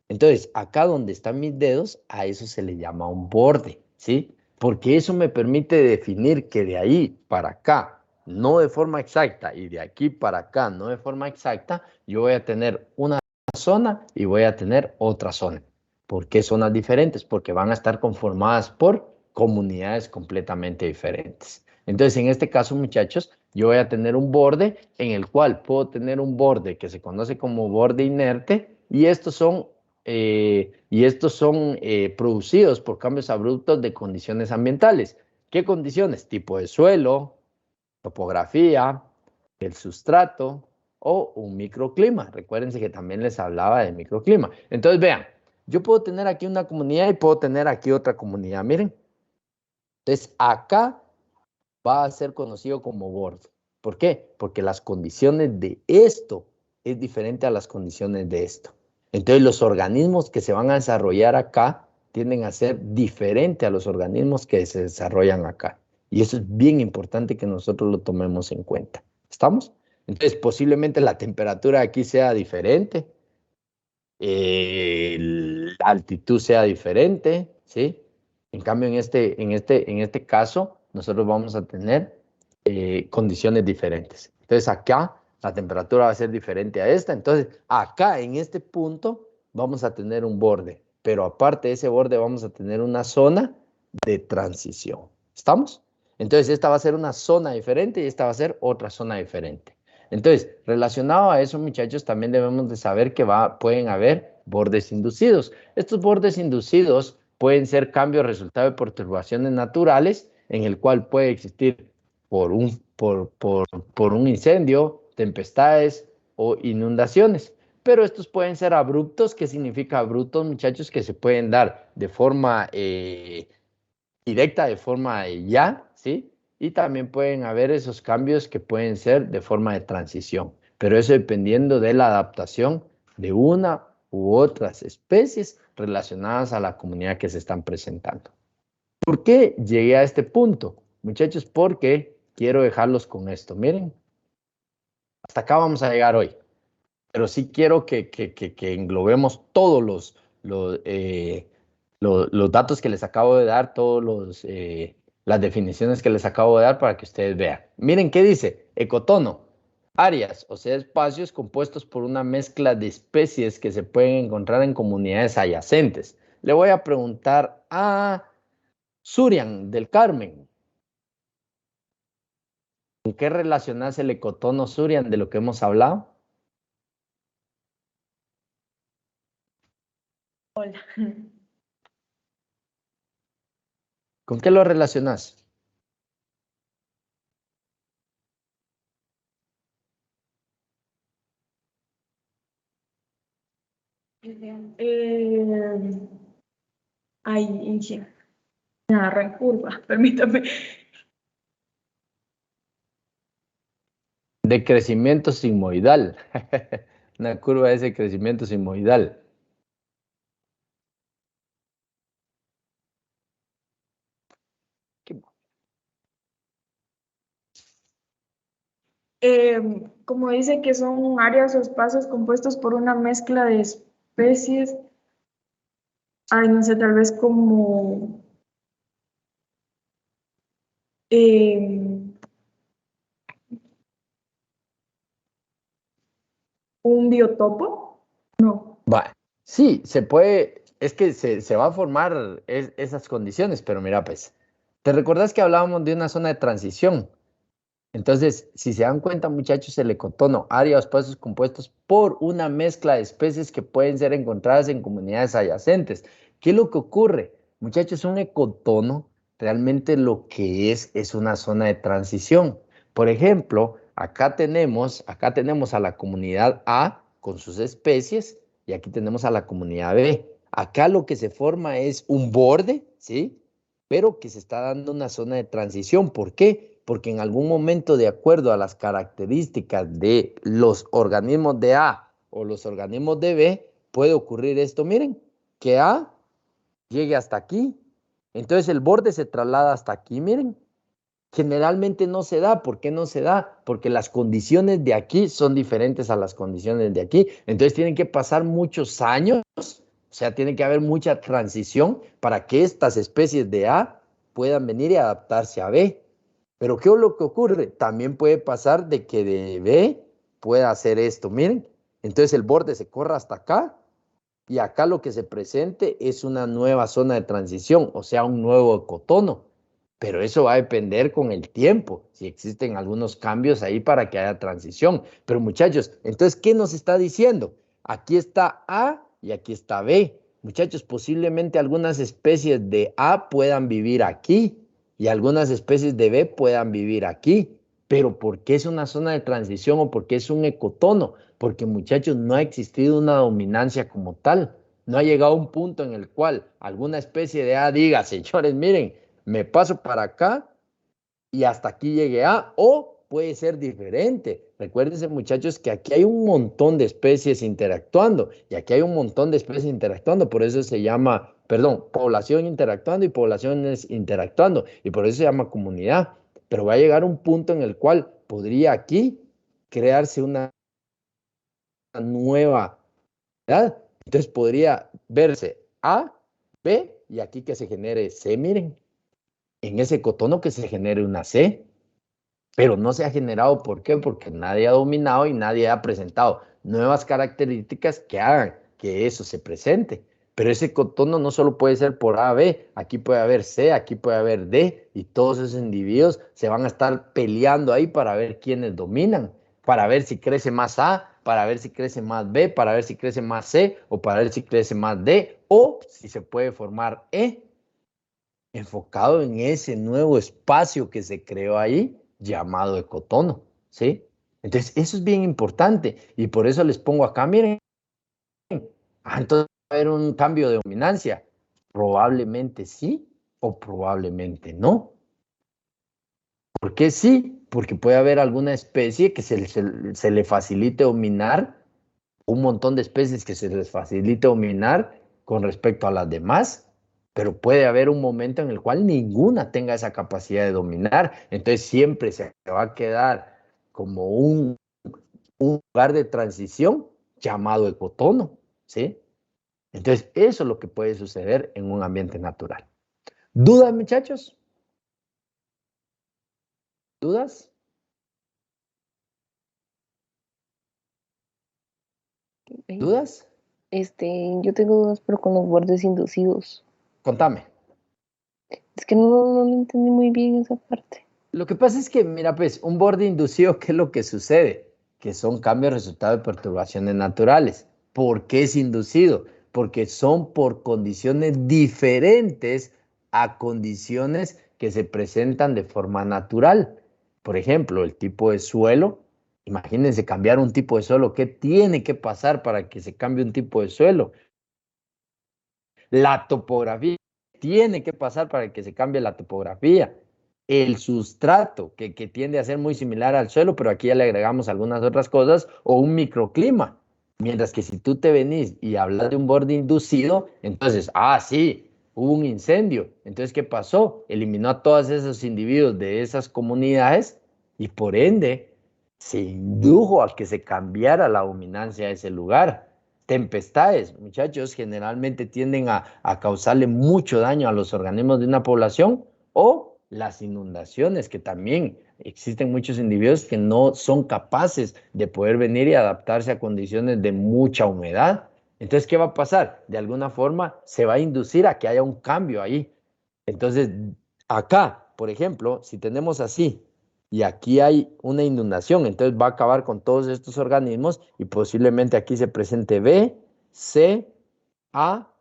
A: Entonces, acá donde están mis dedos, a eso se le llama un borde, ¿sí? Porque eso me permite definir que de ahí para acá, no de forma exacta, y de aquí para acá, no de forma exacta, yo voy a tener una zona y voy a tener otra zona. ¿Por qué zonas diferentes? Porque van a estar conformadas por comunidades completamente diferentes. Entonces, en este caso, muchachos, yo voy a tener un borde en el cual puedo tener un borde que se conoce como borde inerte, y estos son producidos por cambios abruptos de condiciones ambientales. ¿Qué condiciones? Tipo de suelo, topografía, el sustrato o un microclima. Recuérdense que también les hablaba de microclima. Entonces, vean, yo puedo tener aquí una comunidad y puedo tener aquí otra comunidad, miren. Entonces, acá va a ser conocido como borde. ¿Por qué? Porque las condiciones de esto es diferente a las condiciones de esto. Entonces, los organismos que se van a desarrollar acá tienden a ser diferentes a los organismos que se desarrollan acá. Y eso es bien importante que nosotros lo tomemos en cuenta. ¿Estamos? Entonces, posiblemente la temperatura aquí sea diferente, la altitud sea diferente, ¿sí? En cambio, en este caso, nosotros vamos a tener condiciones diferentes. Entonces, acá la temperatura va a ser diferente a esta. Entonces, acá en este punto vamos a tener un borde, pero aparte de ese borde vamos a tener una zona de transición. ¿Estamos? Entonces, esta va a ser una zona diferente y esta va a ser otra zona diferente. Entonces, relacionado a eso, muchachos, también debemos de saber que pueden haber bordes inducidos. Estos bordes inducidos pueden ser cambios resultado de perturbaciones naturales, en el cual puede existir por un incendio, tempestades o inundaciones. Pero estos pueden ser abruptos. ¿Qué significa abruptos, muchachos? Que se pueden dar de forma directa, de forma ya, ¿sí? y también pueden haber esos cambios que pueden ser de forma de transición, pero eso dependiendo de la adaptación de una u otras especies relacionadas a la comunidad que se están presentando. ¿Por qué llegué a este punto? Muchachos, porque quiero dejarlos con esto. Miren, hasta acá vamos a llegar hoy, pero sí quiero que englobemos todos los datos que les acabo de dar, las definiciones que les acabo de dar para que ustedes vean. Miren qué dice, ecotono, áreas, o sea, espacios compuestos por una mezcla de especies que se pueden encontrar en comunidades adyacentes. Le voy a preguntar a Surian del Carmen. ¿Con qué relacionas el ecotono, Surian, de lo que hemos hablado?
J: Hola.
A: ¿Con qué lo relacionas?
J: Ay, me agarré en curva, permítame.
A: De crecimiento sigmoidal. Una curva es de crecimiento sigmoidal.
J: Como dice que son áreas o espacios compuestos por una mezcla de especies, ay, no sé, tal vez como un biotopo, no.
A: Va, sí, se puede, es que se va a formar esas condiciones, pero mira, pues, ¿te recordás que hablábamos de una zona de transición? Entonces, si se dan cuenta, muchachos, el ecotono, área o espacios compuestos por una mezcla de especies que pueden ser encontradas en comunidades adyacentes. ¿Qué es lo que ocurre? Muchachos, un ecotono realmente lo que es una zona de transición. Por ejemplo, acá tenemos a la comunidad A con sus especies y aquí tenemos a la comunidad B. Acá lo que se forma es un borde, ¿sí? Pero que se está dando una zona de transición. ¿Por qué? Porque en algún momento, de acuerdo a las características de los organismos de A o los organismos de B, puede ocurrir esto. Miren, que A llegue hasta aquí. Entonces el borde se traslada hasta aquí, miren. Generalmente no se da. ¿Por qué no se da? Porque las condiciones de aquí son diferentes a las condiciones de aquí. Entonces tienen que pasar muchos años, o sea, tiene que haber mucha transición para que estas especies de A puedan venir y adaptarse a B. Pero ¿qué es lo que ocurre? También puede pasar de que de B pueda hacer esto, miren. Entonces el borde se corra hasta acá y acá lo que se presente es una nueva zona de transición, o sea, un nuevo ecotono. Pero eso va a depender con el tiempo, si existen algunos cambios ahí para que haya transición. Pero muchachos, entonces, ¿qué nos está diciendo? Aquí está A y aquí está B. Muchachos, posiblemente algunas especies de A puedan vivir aquí y algunas especies de B puedan vivir aquí. Pero ¿por qué es una zona de transición o por qué es un ecotono? Porque, muchachos, no ha existido una dominancia como tal. No ha llegado un punto en el cual alguna especie de A diga, señores, miren, me paso para acá y hasta aquí llegué A, o puede ser diferente. Recuérdense, muchachos, que aquí hay un montón de especies interactuando y aquí hay un montón de especies interactuando, por eso se llama, perdón, población interactuando y poblaciones interactuando y por eso se llama comunidad. Pero va a llegar un punto en el cual podría aquí crearse una nueva, ¿verdad? Entonces podría verse A, B y aquí que se genere C, miren. En ese ecotono que se genere una C, pero no se ha generado. ¿Por qué? Porque nadie ha dominado y nadie ha presentado nuevas características que hagan que eso se presente. Pero ese ecotono no solo puede ser por A, B, aquí puede haber C, aquí puede haber D, y todos esos individuos se van a estar peleando ahí para ver quiénes dominan, para ver si crece más A, para ver si crece más B, para ver si crece más C, o para ver si crece más D, o si se puede formar E, enfocado en ese nuevo espacio que se creó ahí llamado ecotono, ¿sí? Entonces, eso es bien importante y por eso les pongo acá, miren, entonces va a haber un cambio de dominancia. Probablemente sí o probablemente no. ¿Por qué sí? Porque puede haber alguna especie que se le facilite dominar, un montón de especies que se les facilite dominar con respecto a las demás, pero puede haber un momento en el cual ninguna tenga esa capacidad de dominar. Entonces siempre se va a quedar como un lugar de transición llamado ecotono, ¿sí? Entonces eso es lo que puede suceder en un ambiente natural. ¿Dudas, muchachos? ¿Dudas? ¿Dudas?
I: Yo tengo dudas, pero con los bordes inducidos.
A: Contame.
I: Es que no entendí muy bien esa parte.
A: Lo que pasa es que, mira, pues, un borde inducido, ¿qué es lo que sucede? Que son cambios resultado de perturbaciones naturales. ¿Por qué es inducido? Porque son por condiciones diferentes a condiciones que se presentan de forma natural. Por ejemplo, el tipo de suelo. Imagínense cambiar un tipo de suelo. ¿Qué tiene que pasar para que se cambie un tipo de suelo? La topografía. Tiene que pasar para que se cambie la topografía. El sustrato, que tiende a ser muy similar al suelo, pero aquí ya le agregamos algunas otras cosas, o un microclima. Mientras que si tú te venís y hablas de un borde inducido, entonces, sí, hubo un incendio. Entonces, ¿qué pasó? Eliminó a todos esos individuos de esas comunidades y por ende se indujo a que se cambiara la dominancia de ese lugar. Tempestades, muchachos, generalmente tienden a causarle mucho daño a los organismos de una población, o las inundaciones, que también existen muchos individuos que no son capaces de poder venir y adaptarse a condiciones de mucha humedad. Entonces, ¿qué va a pasar? De alguna forma se va a inducir a que haya un cambio ahí. Entonces, acá, por ejemplo, si tenemos así y aquí hay una inundación, entonces va a acabar con todos estos organismos y posiblemente aquí se presente B, C, A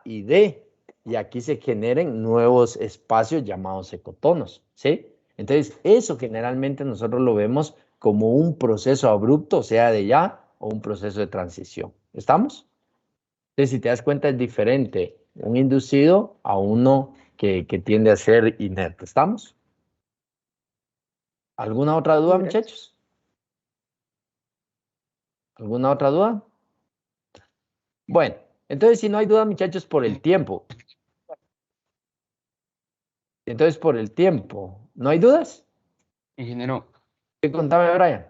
A: y D. Y aquí se generen nuevos espacios llamados ecotonos, ¿sí? Entonces, eso generalmente nosotros lo vemos como un proceso abrupto, sea de ya, o un proceso de transición. ¿Estamos? Entonces, si te das cuenta, es diferente un inducido a uno que tiende a ser inerte. ¿Estamos? ¿Alguna otra duda, muchachos? ¿Alguna otra duda? Bueno, entonces si no hay duda, muchachos, por el tiempo. Entonces, por el tiempo, ¿no hay dudas?
K: Ingeniero,
A: ¿Qué contame, Brian?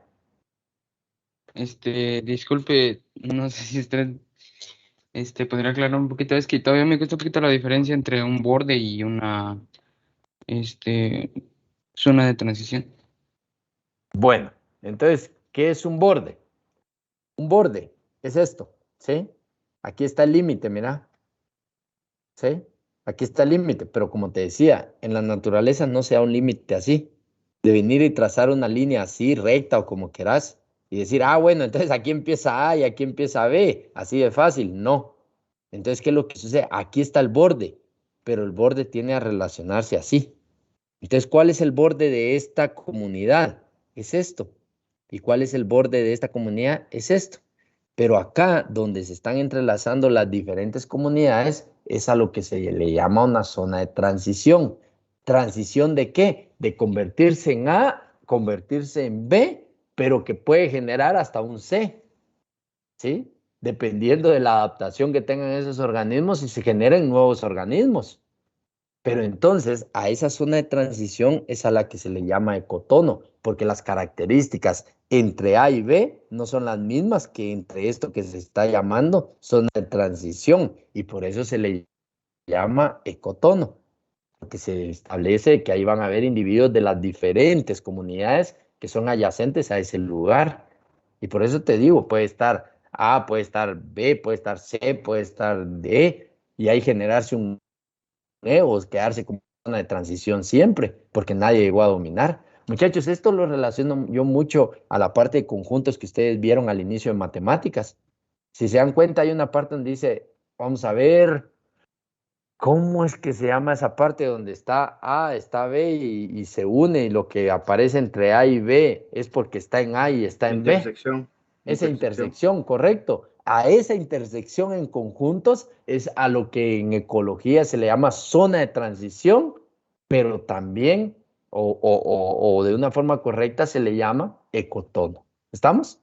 K: disculpe, no sé si usted podría aclarar un poquito, es que todavía me cuesta un poquito la diferencia entre un borde y una zona de transición.
A: Bueno, entonces, ¿qué es un borde? Un borde es esto, ¿sí? Aquí está el límite, mira. ¿Sí? Aquí está el límite, pero como te decía, en la naturaleza no se da un límite así, de venir y trazar una línea así, recta o como quieras, y decir, bueno, entonces aquí empieza A y aquí empieza B, así de fácil. No. Entonces, ¿qué es lo que sucede? Aquí está el borde, pero el borde tiene a relacionarse así. Entonces, ¿cuál es el borde de esta comunidad? Es esto. ¿Y cuál es el borde de esta comunidad? Es esto. Pero acá, donde se están entrelazando las diferentes comunidades, es a lo que se le llama una zona de transición. ¿Transición de qué? De convertirse en A, convertirse en B, pero que puede generar hasta un C, ¿sí? Dependiendo de la adaptación que tengan esos organismos y se generen nuevos organismos. Pero entonces a esa zona de transición es a la que se le llama ecotono, porque las características entre A y B no son las mismas que entre esto que se está llamando zona de transición, y por eso se le llama ecotono, porque se establece que ahí van a haber individuos de las diferentes comunidades que son adyacentes a ese lugar. Y por eso te digo, puede estar A, puede estar B, puede estar C, puede estar D, y ahí generarse un o quedarse como zona de transición siempre, porque nadie llegó a dominar. Muchachos, esto lo relaciono yo mucho a la parte de conjuntos que ustedes vieron al inicio de matemáticas. Si se dan cuenta, hay una parte donde dice, vamos a ver, ¿cómo es que se llama esa parte donde está A, está B y se une, y lo que aparece entre A y B es porque está en A y está en B?
F: Intersección.
A: Esa intersección, correcto. A esa intersección en conjuntos es a lo que en ecología se le llama zona de transición, pero también, o de una forma correcta, se le llama ecotono. ¿Estamos?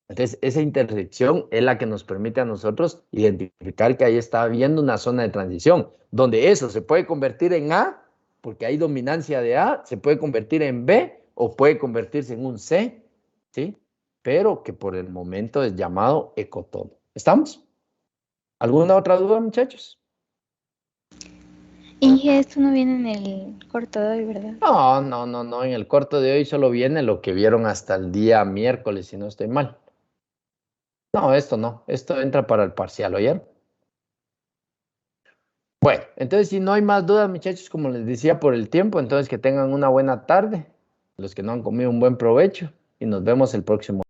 A: Entonces, esa intersección es la que nos permite a nosotros identificar que ahí está habiendo una zona de transición, donde eso se puede convertir en A, porque hay dominancia de A, se puede convertir en B o puede convertirse en un C, ¿sí? Pero que por el momento es llamado ecotono. ¿Estamos? ¿Alguna otra duda, muchachos?
L: Inge, esto no viene en el corto de hoy, ¿verdad?
A: No. En el corto de hoy solo viene lo que vieron hasta el día miércoles, si no estoy mal. No, esto no. Esto entra para el parcial, ¿oyeron? Bueno, entonces si no hay más dudas, muchachos, como les decía por el tiempo, entonces que tengan una buena tarde. Los que no han comido, un buen provecho y nos vemos el próximo.